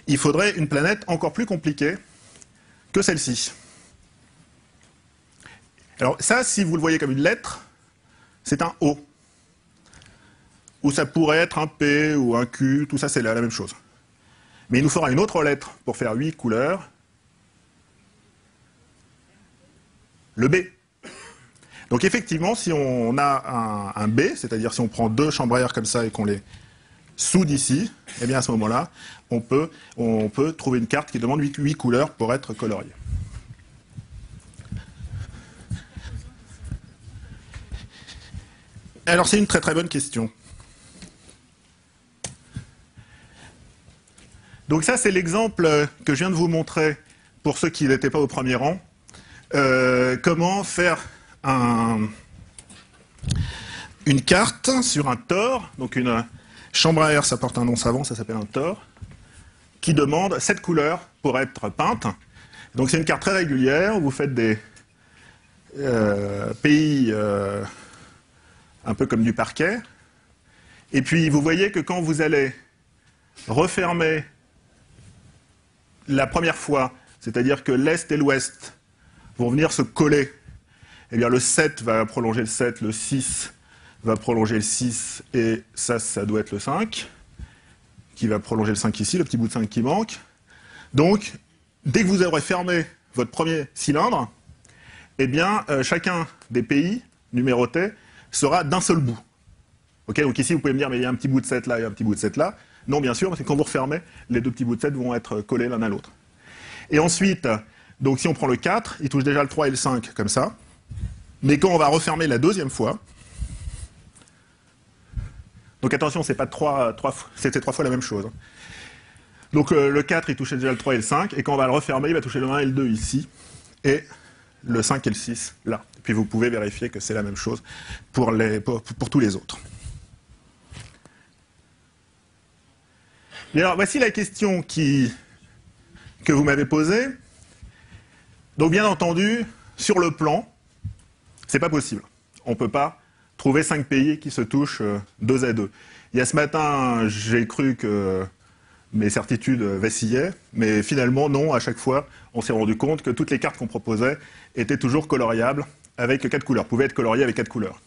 il faudrait une planète encore plus compliquée que celle-ci. Alors ça, si vous le voyez comme une lettre, c'est un O. ou ça pourrait être un P ou un Q, tout ça c'est la même chose. Mais il nous faudra une autre lettre pour faire 8 couleurs, le B. Donc effectivement, si on a un B, c'est-à-dire si on prend deux chambres à air comme ça et qu'on les soude ici, eh bien à ce moment-là, on peut trouver une carte qui demande 8 couleurs pour être coloriée. Alors c'est une très très bonne question. Donc ça c'est l'exemple que je viens de vous montrer pour ceux qui n'étaient pas au premier rang. Comment faire une carte sur un tore, donc une chambre à air, ça porte un nom savant, ça s'appelle un tore, qui demande 7 couleurs pour être peinte. Donc c'est une carte très régulière, vous faites des pays un peu comme du parquet, et puis vous voyez que quand vous allez refermer la première fois, c'est-à-dire que l'Est et l'Ouest vont venir se coller, eh bien le 7 va prolonger le 7, le 6 va prolonger le 6, et ça doit être le 5, qui va prolonger le 5 ici, le petit bout de 5 qui manque. Donc, dès que vous aurez fermé votre premier cylindre, eh bien, chacun des pays numérotés sera d'un seul bout. Okay, donc ici, vous pouvez me dire, mais il y a un petit bout de 7 là et un petit bout de 7 là. Non, bien sûr, parce que quand vous refermez, les deux petits bouts de 7 vont être collés l'un à l'autre. Et ensuite, donc si on prend le 4, il touche déjà le 3 et le 5, comme ça. Mais quand on va refermer la deuxième fois, donc attention, c'est pas c'était 3 fois la même chose. Donc le 4, il touchait déjà le 3 et le 5, et quand on va le refermer, il va toucher le 1 et le 2 ici, et le 5 et le 6 là. Et puis vous pouvez vérifier que c'est la même chose pour tous les autres. Et alors voici la question que vous m'avez posée. Donc bien entendu, sur le plan, c'est pas possible. On ne peut pas trouver 5 pays qui se touchent 2 à 2. Il y a ce matin, j'ai cru que mes certitudes vacillaient, mais finalement non, à chaque fois, on s'est rendu compte que toutes les cartes qu'on proposait étaient toujours coloriables avec 4 couleurs, pouvaient être coloriées avec 4 couleurs.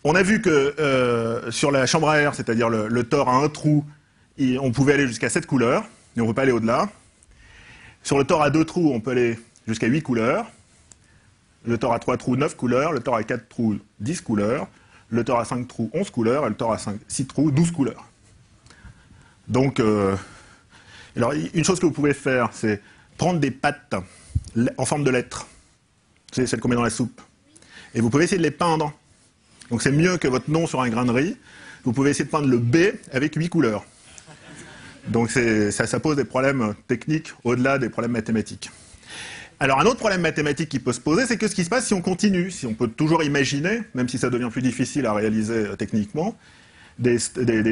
On a vu que sur la chambre à air, c'est-à-dire le tore à un trou, on pouvait aller jusqu'à 7 couleurs, mais on ne peut pas aller au-delà. Sur le tore à 2 trous, on peut aller jusqu'à 8 couleurs. Le tore à 3 trous, 9 couleurs. Le tore à 4 trous, 10 couleurs. Le tore à 5 trous, 11 couleurs. Et le tore à 6 trous, 12 couleurs. Donc, alors, une chose que vous pouvez faire, c'est prendre des pattes en forme de lettres. C'est celles qu'on met dans la soupe. Et vous pouvez essayer de les peindre. Donc c'est mieux que votre nom sur un grain de riz. Vous pouvez essayer de peindre le B avec 8 couleurs. Donc ça pose des problèmes techniques au-delà des problèmes mathématiques. Alors un autre problème mathématique qui peut se poser, c'est que ce qui se passe si on continue, si on peut toujours imaginer, même si ça devient plus difficile à réaliser techniquement, des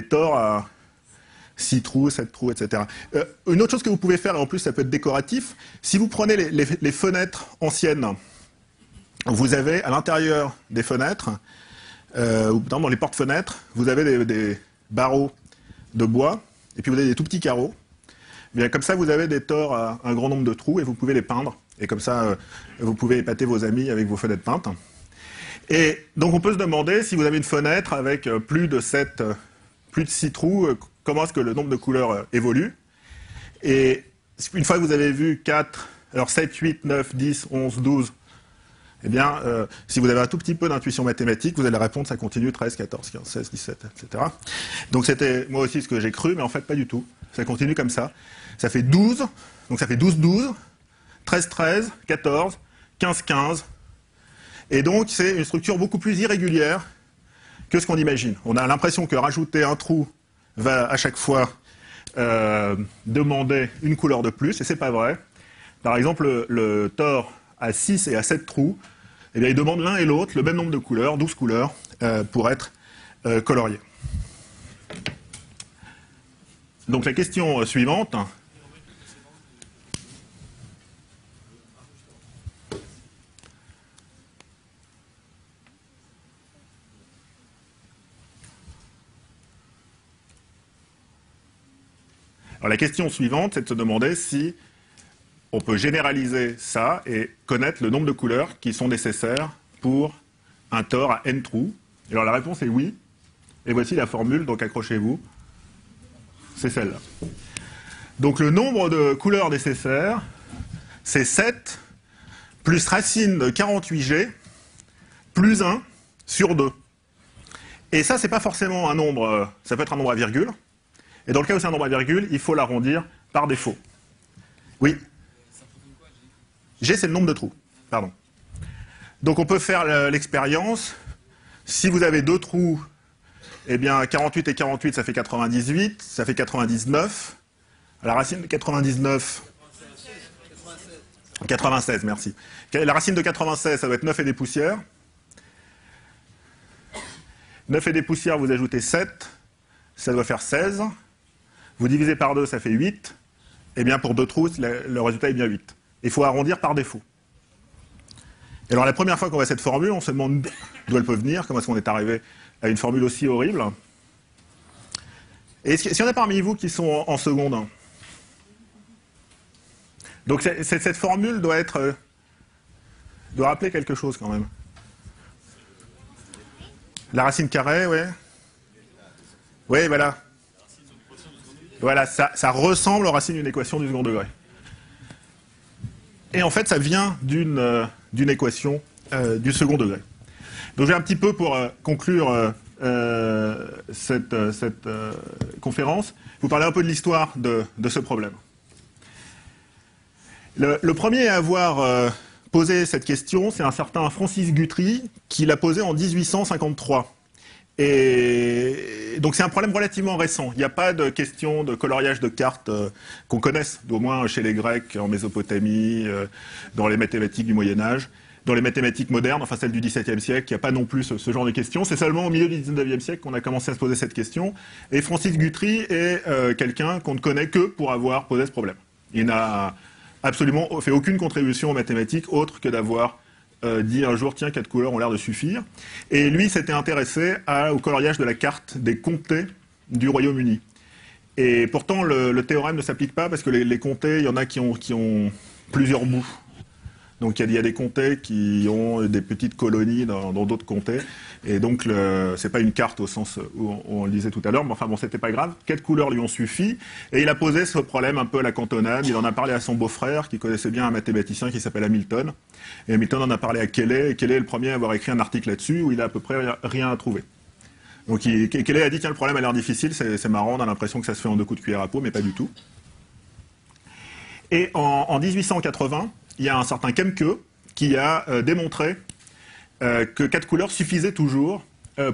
tores à 6 trous, 7 trous, etc. Une autre chose que vous pouvez faire, et en plus ça peut être décoratif, si vous prenez les fenêtres anciennes, vous avez à l'intérieur des fenêtres, ou dans les portes-fenêtres, vous avez des barreaux de bois, et puis vous avez des tout petits carreaux. Bien, comme ça, vous avez des tores à un grand nombre de trous, et vous pouvez les peindre. Et comme ça, vous pouvez épater vos amis avec vos fenêtres peintes. Et donc on peut se demander, si vous avez une fenêtre avec plus de 6 trous, comment est-ce que le nombre de couleurs évolue. Et une fois que vous avez vu 4, alors 7, 8, 9, 10, 11, 12, eh bien, si vous avez un tout petit peu d'intuition mathématique, vous allez répondre, ça continue 13, 14, 15, 16, 17, etc. Donc c'était moi aussi ce que j'ai cru, mais en fait pas du tout. Ça continue comme ça. Ça fait 12, donc ça fait 12, 12, 13, 13, 14, 15, 15. Et donc c'est une structure beaucoup plus irrégulière que ce qu'on imagine. On a l'impression que rajouter un trou va à chaque fois demander une couleur de plus, et c'est pas vrai. Par exemple, le tore à 6 et à 7 trous, eh bien, ils demandent l'un et l'autre le même nombre de couleurs, 12 couleurs, pour être coloriés. Donc la question suivante. Alors la question suivante, c'est de se demander si on peut généraliser ça et connaître le nombre de couleurs qui sont nécessaires pour un tore à n trous. Alors la réponse est oui. Et voici la formule, donc accrochez-vous. C'est celle-là. Donc le nombre de couleurs nécessaires, c'est 7 plus racine de 48G plus 1 sur 2. Et ça, c'est pas forcément un nombre, ça peut être un nombre à virgule. Et dans le cas où c'est un nombre à virgule, il faut l'arrondir par défaut. Oui. G, c'est le nombre de trous. Pardon. Donc on peut faire l'expérience. Si vous avez 2 trous, eh bien 48 et 48, ça fait 98, ça fait 99. La racine de 99... 96, merci. La racine de 96, ça doit être 9 et des poussières. 9 et des poussières, vous ajoutez 7, ça doit faire 16. Vous divisez par 2, ça fait 8. Eh bien, pour 2 trous, le résultat est bien 8. Il faut arrondir par défaut. Et alors, la première fois qu'on voit cette formule, on se demande d'où elle peut venir, comment est-ce qu'on est arrivé à une formule aussi horrible. Et s'il y en a parmi vous qui sont en seconde, donc cette formule doit rappeler quelque chose quand même. La racine carrée, oui. Oui, voilà. Voilà, ça ressemble aux racines d'une équation du second degré. Et en fait, ça vient d'une équation du second degré. Donc je vais un petit peu, pour conclure cette conférence, vous parler un peu de l'histoire de ce problème. Le premier à avoir posé cette question, c'est un certain Francis Guthrie, qui l'a posée en 1853. Et donc c'est un problème relativement récent. Il n'y a pas de question de coloriage de cartes qu'on connaisse, au moins chez les Grecs, en Mésopotamie, dans les mathématiques du Moyen-Âge, dans les mathématiques modernes, enfin celles du XVIIe siècle, il n'y a pas non plus ce genre de questions. C'est seulement au milieu du XIXe siècle qu'on a commencé à se poser cette question. Et Francis Guthrie est quelqu'un qu'on ne connaît que pour avoir posé ce problème. Il n'a absolument fait aucune contribution aux mathématiques autre que d'avoir dit un jour, tiens, 4 couleurs ont l'air de suffire. Et lui s'était intéressé au coloriage de la carte des comtés du Royaume-Uni. Et pourtant, le théorème ne s'applique pas parce que les comtés, il y en a qui ont plusieurs bouts. Donc il y a des comtés qui ont des petites colonies dans d'autres comtés. Et donc c'est pas une carte au sens où on le disait tout à l'heure, mais enfin bon, c'était pas grave. 4 couleurs lui ont suffi. Et il a posé ce problème un peu à la cantonade. Il en a parlé à son beau-frère, qui connaissait bien un mathématicien qui s'appelle Hamilton. Et Hamilton en a parlé à Cayley. Et Cayley est le premier à avoir écrit un article là-dessus où il a à peu près rien à trouver. Donc Cayley a dit, tiens, le problème a l'air difficile, c'est marrant, on a l'impression que ça se fait en 2 coups de cuillère à peau, mais pas du tout. Et en 1880, il y a un certain Kemke qui a démontré que 4 couleurs suffisaient toujours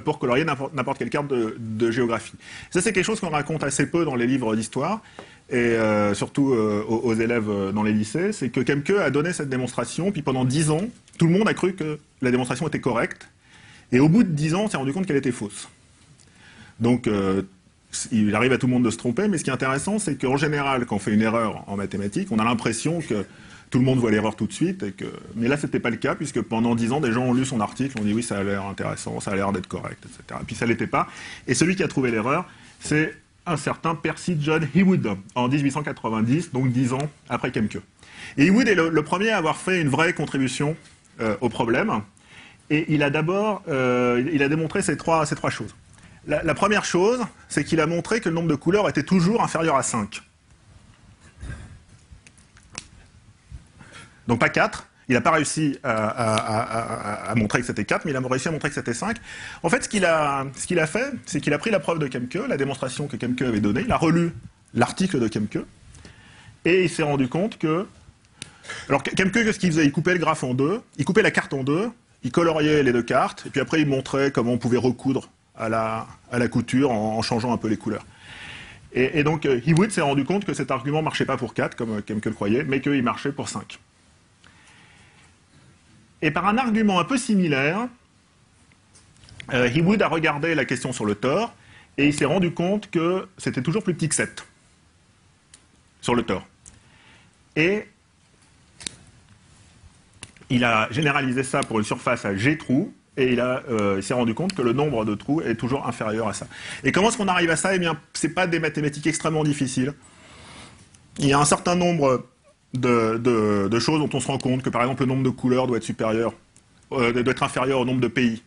pour colorier n'importe quelle carte de géographie. Ça, c'est quelque chose qu'on raconte assez peu dans les livres d'histoire, et surtout aux élèves dans les lycées, c'est que Kemke a donné cette démonstration, puis pendant 10 ans, tout le monde a cru que la démonstration était correcte, et au bout de 10 ans, on s'est rendu compte qu'elle était fausse. Donc, il arrive à tout le monde de se tromper, mais ce qui est intéressant, c'est qu'en général, quand on fait une erreur en mathématiques, on a l'impression que tout le monde voit l'erreur tout de suite. Mais là, ce n'était pas le cas, puisque pendant 10 ans, des gens ont lu son article, ont dit oui, ça a l'air intéressant, ça a l'air d'être correct, etc. Et puis ça ne l'était pas. Et celui qui a trouvé l'erreur, c'est un certain Percy John Heywood, en 1890, donc 10 ans après Kemke. Et Heywood est le premier à avoir fait une vraie contribution au problème. Et il a démontré ces trois choses. La première chose, c'est qu'il a montré que le nombre de couleurs était toujours inférieur à 5. Donc pas 4. Il n'a pas réussi à montrer que c'était 4, mais il a réussi à montrer que c'était 5. En fait, ce qu'il a fait, c'est qu'il a pris la preuve de Kemke, la démonstration que Kemke avait donnée, il a relu l'article de Kemke, et il s'est rendu compte que... Alors Kemke, qu'est-ce qu'il faisait? Il coupait le graphe en 2, il coupait la carte en 2, il coloriait les 2 cartes, et puis après il montrait comment on pouvait recoudre à la couture en changeant un peu les couleurs. Et donc Heywood s'est rendu compte que cet argument ne marchait pas pour 4, comme Kemke le croyait, mais qu'il marchait pour 5. Et par un argument un peu similaire, Heywood a regardé la question sur le tore, et il s'est rendu compte que c'était toujours plus petit que 7 sur le tore. Et il a généralisé ça pour une surface à G trous, et il s'est rendu compte que le nombre de trous est toujours inférieur à ça. Et comment est-ce qu'on arrive à ça? Eh bien, ce n'est pas des mathématiques extrêmement difficiles. Il y a un certain nombre de choses dont on se rend compte, que par exemple le nombre de couleurs doit être inférieur au nombre de pays.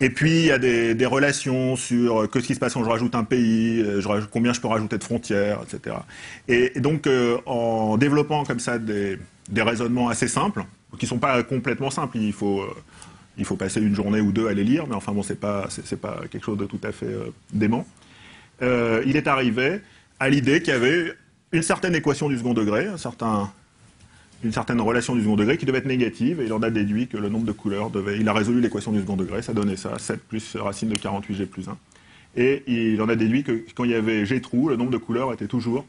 Et puis, il y a des relations sur ce qui se passe quand je rajoute un pays, combien je peux rajouter de frontières, etc. Et donc, en développant comme ça des raisonnements assez simples, qui ne sont pas complètement simples, il faut passer une journée ou deux à les lire, mais enfin bon, c'est pas quelque chose de tout à fait dément. Il est arrivé à l'idée qu'il y avait une certaine équation du second degré, une certaine relation du second degré qui devait être négative, et il en a déduit que le nombre de couleurs il a résolu l'équation du second degré, ça donnait ça, 7 plus racine de 48G plus 1. Et il en a déduit que quand il y avait G trou, le nombre de couleurs était toujours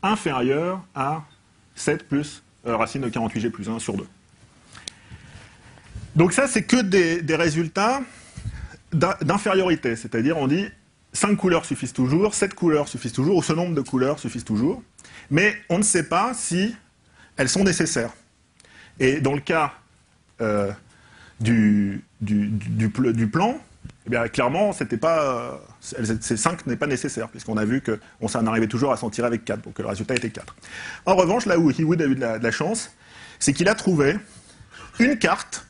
inférieur à 7 plus racine de 48G plus 1 sur 2. Donc ça, c'est que des résultats d'infériorité, c'est-à-dire on dit 5 couleurs suffisent toujours, 7 couleurs suffisent toujours, ou ce nombre de couleurs suffisent toujours, mais on ne sait pas si elles sont nécessaires. Et dans le cas du plan, eh bien, clairement, ces 5 n'est pas nécessaire, puisqu'on a vu qu'on s'en arrivait toujours à s'en tirer avec 4, donc le résultat était 4. En revanche, là où Heawood a eu de la chance, c'est qu'il a trouvé une carte,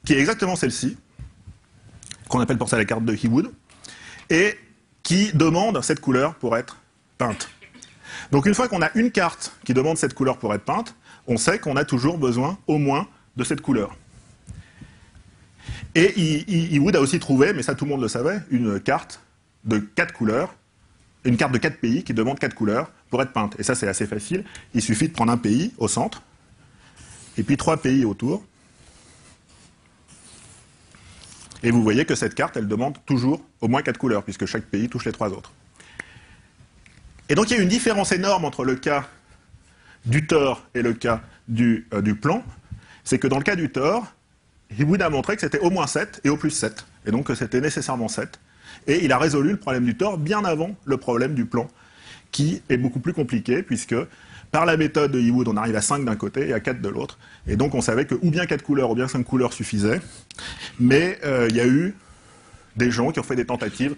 qui est exactement celle-ci, qu'on appelle pour ça la carte de Heawood, et qui demande cette couleur pour être peinte. Donc une fois qu'on a une carte qui demande cette couleur pour être peinte, on sait qu'on a toujours besoin au moins de cette couleur. Et Heawood a aussi trouvé, mais ça tout le monde le savait, une carte de 4 couleurs, une carte de 4 pays qui demande 4 couleurs pour être peinte. Et ça c'est assez facile, il suffit de prendre un pays au centre, et puis 3 pays autour. Et vous voyez que cette carte, elle demande toujours au moins 4 couleurs, puisque chaque pays touche les 3 autres. Et donc il y a une différence énorme entre le cas du tore et le cas du plan, c'est que dans le cas du tore, Heawood a montré que c'était au moins 7 et au plus 7, et donc que c'était nécessairement 7. Et il a résolu le problème du tore bien avant le problème du plan, qui est beaucoup plus compliqué, puisque par la méthode de Heawood, on arrive à 5 d'un côté et à 4 de l'autre. Et donc on savait que ou bien 4 couleurs ou bien 5 couleurs suffisaient, mais il y a eu des gens qui ont fait des tentatives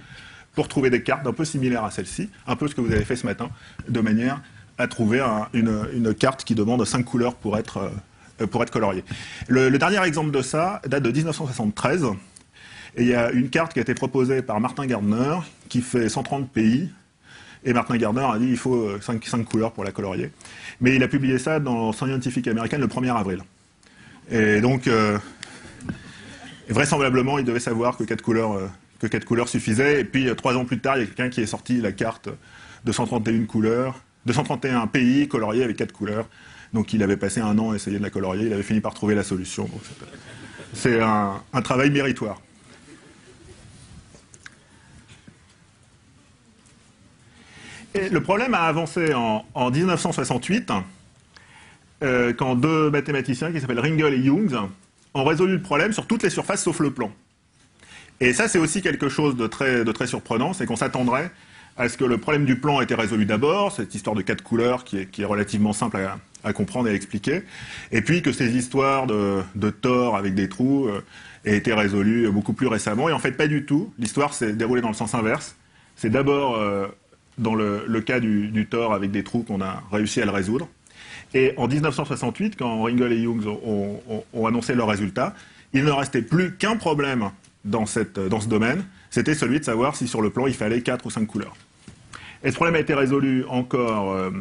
pour trouver des cartes un peu similaires à celle-ci, un peu ce que vous avez fait ce matin, de manière à trouver une carte qui demande 5 couleurs pour être coloriée. Le dernier exemple de ça date de 1973, et il y a une carte qui a été proposée par Martin Gardner, qui fait 130 pays, et Martin Gardner a dit il faut 5 couleurs pour la colorier. Mais il a publié ça dans Scientific American le 1er avril. Et donc, vraisemblablement, il devait savoir que 4 couleurs suffisaient. Et puis, 3 ans plus tard, il y a quelqu'un qui est sorti la carte de 131 couleurs, de 131 pays coloriés avec 4 couleurs. Donc, il avait passé 1 an à essayer de la colorier. Il avait fini par trouver la solution. C'est un travail méritoire. Et le problème a avancé en 1968, quand 2 mathématiciens qui s'appellent Ringel et Youngs ont résolu le problème sur toutes les surfaces sauf le plan. Et ça, c'est aussi quelque chose de très surprenant, c'est qu'on s'attendrait à ce que le problème du plan ait été résolu d'abord, cette histoire de 4 couleurs qui est relativement simple à comprendre et à expliquer, et puis que ces histoires de tore avec des trous aient été résolues beaucoup plus récemment. Et en fait, pas du tout. L'histoire s'est déroulée dans le sens inverse. C'est d'abord dans le cas du tore avec des trous qu'on a réussi à le résoudre. Et en 1968, quand Ringel et Youngs ont annoncé leurs résultats, il ne restait plus qu'un problème dans ce domaine, c'était celui de savoir si sur le plan il fallait 4 ou 5 couleurs. Et ce problème a été résolu encore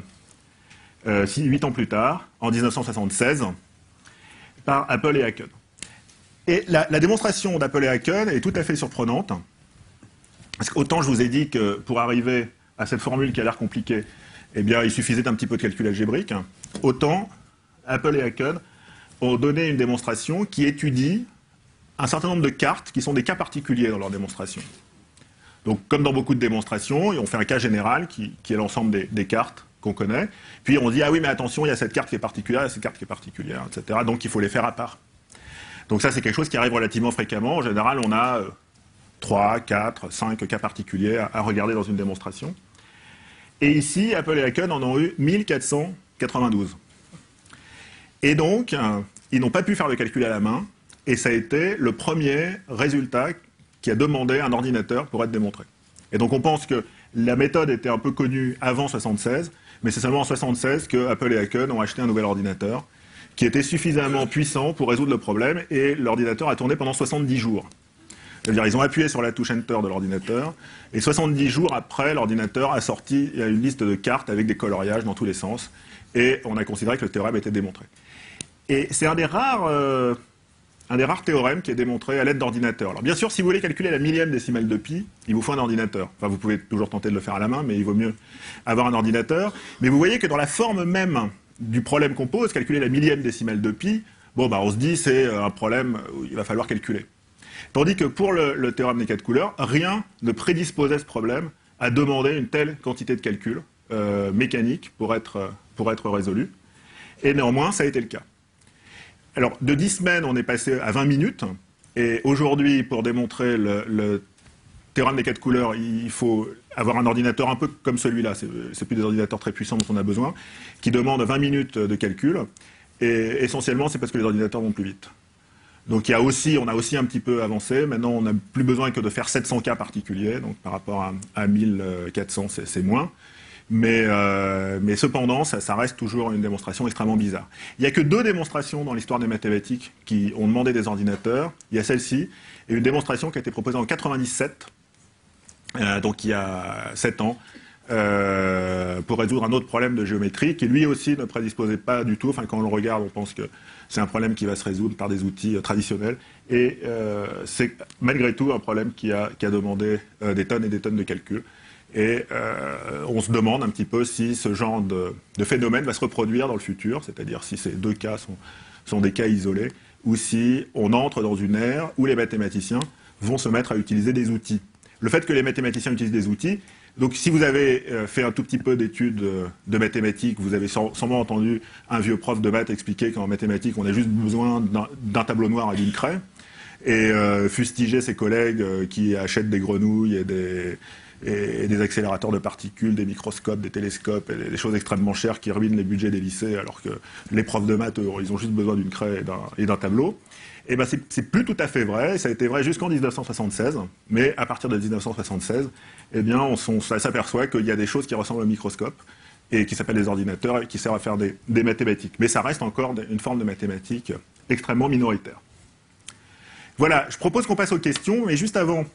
8 ans plus tard, en 1976, par Appel et Haken. Et la démonstration d'Appel et Haken est tout à fait surprenante, parce qu'autant je vous ai dit que pour arriver à cette formule qui a l'air compliquée, eh bien, il suffisait d'un petit peu de calcul algébrique, autant Appel et Haken ont donné une démonstration qui étudie un certain nombre de cartes qui sont des cas particuliers dans leur démonstration. Donc, comme dans beaucoup de démonstrations, on fait un cas général qui est l'ensemble des cartes qu'on connaît, puis on dit « Ah oui, mais attention, il y a cette carte qui est particulière, il y a cette carte qui est particulière, etc. » Donc, il faut les faire à part. Donc ça, c'est quelque chose qui arrive relativement fréquemment. En général, on a 3, 4, 5 cas particuliers à regarder dans une démonstration. Et ici, Appel et Haken en ont eu 1492. Et donc, ils n'ont pas pu faire le calcul à la main, et ça a été le premier résultat qui a demandé un ordinateur pour être démontré. Et donc on pense que la méthode était un peu connue avant 1976, mais c'est seulement en 1976 que Appel et Haken ont acheté un nouvel ordinateur qui était suffisamment puissant pour résoudre le problème, et l'ordinateur a tourné pendant 70 jours. C'est-à-dire ils ont appuyé sur la touche Enter de l'ordinateur, et 70 jours après, l'ordinateur a sorti une liste de cartes avec des coloriages dans tous les sens, et on a considéré que le théorème était démontré. Et c'est un des rares théorèmes qui est démontré à l'aide d'ordinateurs. Alors bien sûr, si vous voulez calculer la millième décimale de pi, il vous faut un ordinateur. Enfin, vous pouvez toujours tenter de le faire à la main, mais il vaut mieux avoir un ordinateur. Mais vous voyez que dans la forme même du problème qu'on pose, calculer la millième décimale de pi, bon, bah, on se dit c'est un problème où il va falloir calculer. Tandis que pour le théorème des 4 couleurs, rien ne prédisposait ce problème à demander une telle quantité de calcul mécanique pour être résolu. Et néanmoins, ça a été le cas. Alors, de 10 semaines, on est passé à 20 minutes. Et aujourd'hui, pour démontrer le théorème des 4 couleurs, il faut avoir un ordinateur un peu comme celui-là. C'est plus des ordinateurs très puissants dont on a besoin, qui demandent 20 minutes de calcul. Et essentiellement, c'est parce que les ordinateurs vont plus vite. Donc on a aussi un petit peu avancé. Maintenant, on n'a plus besoin que de faire 700 cas particuliers. Donc par rapport à 1400, c'est moins. Mais cependant, ça reste toujours une démonstration extrêmement bizarre. Il n'y a que 2 démonstrations dans l'histoire des mathématiques qui ont demandé des ordinateurs. Il y a celle-ci et une démonstration qui a été proposée en 97, donc il y a 7 ans, pour résoudre un autre problème de géométrie qui lui aussi ne prédisposait pas du tout. Enfin, quand on le regarde, on pense que c'est un problème qui va se résoudre par des outils traditionnels. Et c'est malgré tout un problème qui a demandé des tonnes et des tonnes de calculs. Et on se demande un petit peu si ce genre de phénomène va se reproduire dans le futur, c'est-à-dire si ces 2 cas sont des cas isolés, ou si on entre dans une ère où les mathématiciens vont se mettre à utiliser des outils. Le fait que les mathématiciens utilisent des outils, donc si vous avez fait un tout petit peu d'études de mathématiques, vous avez sûrement entendu un vieux prof de maths expliquer qu'en mathématiques, on a juste besoin d'un tableau noir et d'une craie, et fustiger ses collègues qui achètent des grenouilles et des accélérateurs de particules, des microscopes, des télescopes, et des choses extrêmement chères qui ruinent les budgets des lycées, alors que les profs de maths, ils ont juste besoin d'une craie et d'un tableau. Et ben c'est plus tout à fait vrai, ça a été vrai jusqu'en 1976, mais à partir de 1976, eh bien on s'aperçoit qu'il y a des choses qui ressemblent au microscope, et qui s'appellent des ordinateurs, et qui servent à faire des mathématiques. Mais ça reste encore une forme de mathématiques extrêmement minoritaire. Voilà, je propose qu'on passe aux questions, mais juste avant,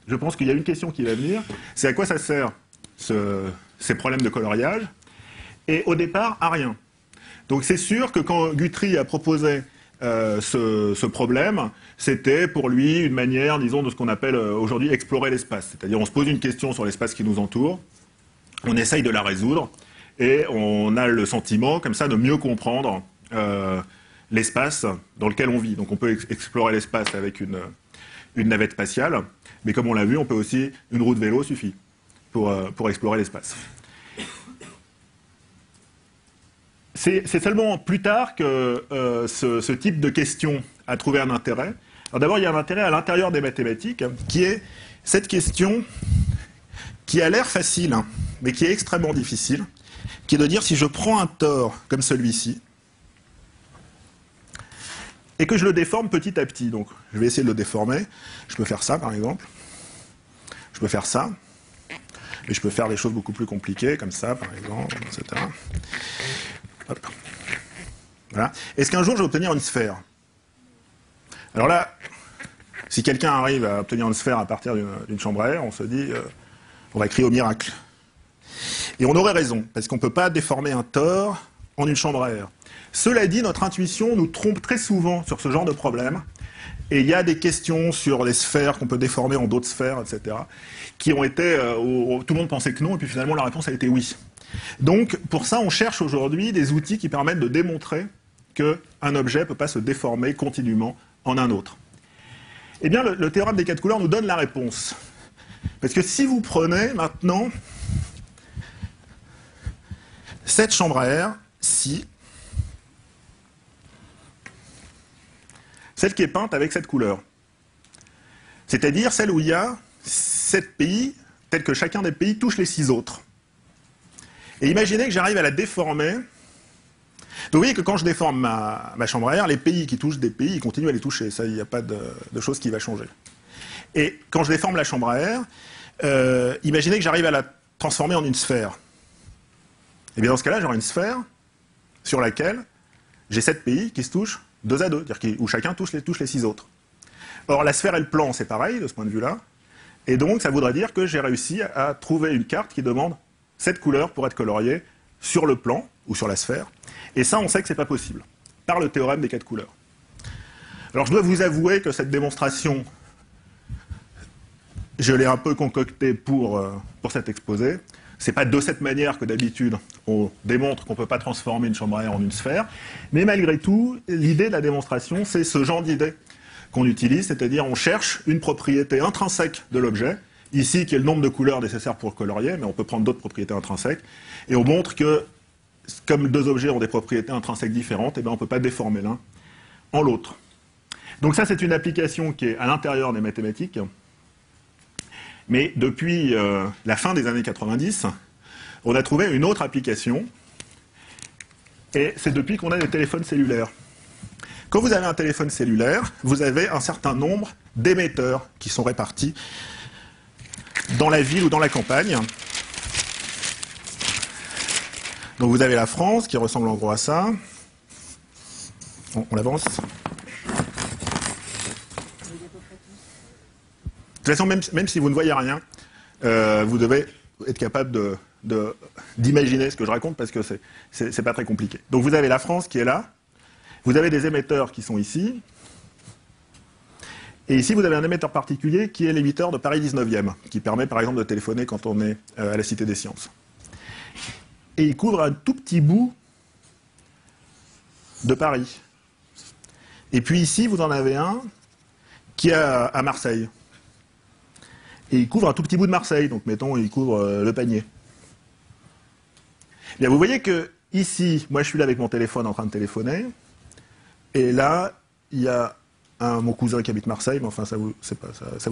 je pense qu'il y a une question qui va venir, c'est à quoi ça sert ces problèmes de coloriage? Et au départ, à rien. Donc c'est sûr que quand Guthrie a proposé ce problème, c'était pour lui une manière, disons, de ce qu'on appelle aujourd'hui explorer l'espace. C'est-à-dire on se pose une question sur l'espace qui nous entoure, on essaye de la résoudre, et on a le sentiment, comme ça, de mieux comprendre l'espace dans lequel on vit. Donc on peut explorer l'espace avec une navette spatiale, mais comme on l'a vu, on peut aussi, une roue de vélo suffit pour explorer l'espace. C'est seulement plus tard que ce type de question a trouvé un intérêt. Alors d'abord, il y a un intérêt à l'intérieur des mathématiques, qui est cette question qui a l'air facile, mais qui est extrêmement difficile, qui est de dire si je prends un tore comme celui-ci, et que je le déforme petit à petit. Donc, je vais essayer de le déformer. Je peux faire ça, par exemple. Je peux faire ça. Et je peux faire des choses beaucoup plus compliquées, comme ça, par exemple, etc. Hop. Voilà. Est-ce qu'un jour, je vais obtenir une sphère? Alors là, si quelqu'un arrive à obtenir une sphère à partir d'une chambre à air, on se dit, on va crier au miracle. Et on aurait raison, parce qu'on ne peut pas déformer un tore en une chambre à air. Cela dit, notre intuition nous trompe très souvent sur ce genre de problème. Et il y a des questions sur les sphères qu'on peut déformer en d'autres sphères, etc., qui ont été... tout le monde pensait que non, et puis finalement la réponse a été oui. Donc, pour ça, on cherche aujourd'hui des outils qui permettent de démontrer qu'un objet ne peut pas se déformer continuellement en un autre. Eh bien, le théorème des 4 couleurs nous donne la réponse. Parce que si vous prenez maintenant cette chambre à air, ci, celle qui est peinte avec cette couleur, c'est-à-dire celle où il y a 7 pays, tels que chacun des pays touche les 6 autres. Et imaginez que j'arrive à la déformer. Donc vous voyez que quand je déforme ma chambre à air, les pays qui touchent des pays, ils continuent à les toucher. Ça, il n'y a pas de chose qui va changer. Et quand je déforme la chambre à air, imaginez que j'arrive à la transformer en une sphère. Et bien dans ce cas-là, j'aurai une sphère sur laquelle j'ai 7 pays qui se touchent 2 à 2, c'est-à-dire où chacun touche les 6 autres. Or, la sphère et le plan, c'est pareil de ce point de vue-là. Et donc, ça voudrait dire que j'ai réussi à trouver une carte qui demande cette couleur pour être coloriée sur le plan ou sur la sphère. Et ça, on sait que ce n'est pas possible, par le théorème des 4 couleurs. Alors, je dois vous avouer que cette démonstration, je l'ai un peu concoctée pour cet exposé. Ce n'est pas de cette manière que d'habitude on démontre qu'on ne peut pas transformer une chambre à air en une sphère. Mais malgré tout, l'idée de la démonstration, c'est ce genre d'idée qu'on utilise, c'est-à-dire on cherche une propriété intrinsèque de l'objet, ici qui est le nombre de couleurs nécessaires pour le colorier, mais on peut prendre d'autres propriétés intrinsèques, et on montre que, comme 2 objets ont des propriétés intrinsèques différentes, eh bien on ne peut pas déformer l'un en l'autre. Donc ça, c'est une application qui est à l'intérieur des mathématiques, mais depuis la fin des années 90, on a trouvé une autre application, et c'est depuis qu'on a des téléphones cellulaires. Quand vous avez un téléphone cellulaire, vous avez un certain nombre d'émetteurs qui sont répartis dans la ville ou dans la campagne. Donc vous avez la France qui ressemble en gros à ça. On l'avance. De toute façon, même si vous ne voyez rien, vous devez être capable d'imaginer ce que je raconte parce que c'est pas très compliqué. Donc vous avez la France qui est là. Vous avez des émetteurs qui sont ici. Et ici, vous avez un émetteur particulier qui est l'émetteur de Paris 19e, qui permet par exemple de téléphoner quand on est à la Cité des Sciences. Et il couvre un tout petit bout de Paris. Et puis ici, vous en avez un qui est à Marseille. Et il couvre un tout petit bout de Marseille, donc mettons, il couvre le panier. Bien, vous voyez que ici, moi je suis là avec mon téléphone en train de téléphoner. Et là, il y a mon cousin qui habite Marseille, mais enfin ça vous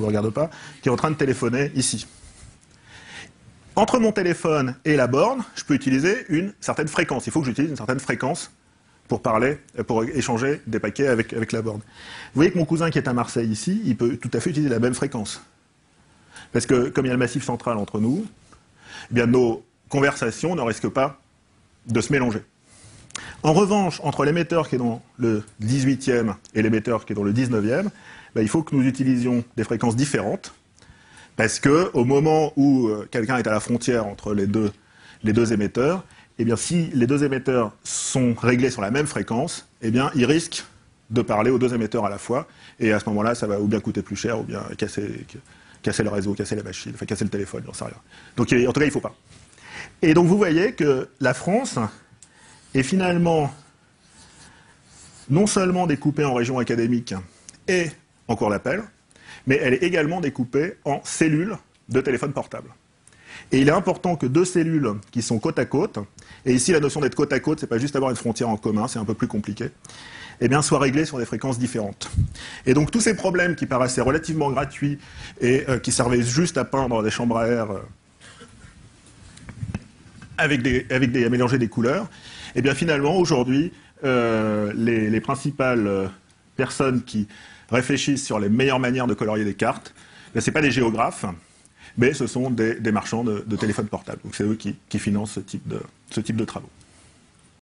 regarde pas, qui est en train de téléphoner ici. Entre mon téléphone et la borne, je peux utiliser une certaine fréquence. Il faut que j'utilise une certaine fréquence pour parler, pour échanger des paquets avec la borne. Vous voyez que mon cousin qui est à Marseille ici, il peut tout à fait utiliser la même fréquence. Parce que comme il y a le massif central entre nous, eh bien nos conversations ne risquent pas de se mélanger. En revanche, entre l'émetteur qui est dans le 18e et l'émetteur qui est dans le 19e, il faut que nous utilisions des fréquences différentes, parce qu'au moment où quelqu'un est à la frontière entre les deux émetteurs, eh bien, si les 2 émetteurs sont réglés sur la même fréquence, eh bien, ils risquent de parler aux 2 émetteurs à la fois, et à ce moment-là, ça va ou bien coûter plus cher, ou bien casser le réseau, casser la machine, enfin casser le téléphone, j'en sais rien. Donc en tout cas, il ne faut pas. Et donc vous voyez que la France est finalement non seulement découpée en régions académiques et en cours d'appel, mais elle est également découpée en cellules de téléphone portable. Et il est important que 2 cellules qui sont côte à côte, et ici la notion d'être côte à côte, c'est pas juste avoir une frontière en commun, c'est un peu plus compliqué, eh bien, soient réglées sur des fréquences différentes. Et donc tous ces problèmes qui paraissaient relativement gratuits et qui servaient juste à peindre des chambres à air à mélanger des couleurs, eh bien finalement aujourd'hui les principales personnes qui réfléchissent sur les meilleures manières de colorier des cartes, ce n'est pas des géographes, mais ce sont des marchands de téléphones portables. Donc c'est eux qui financent ce type de travaux.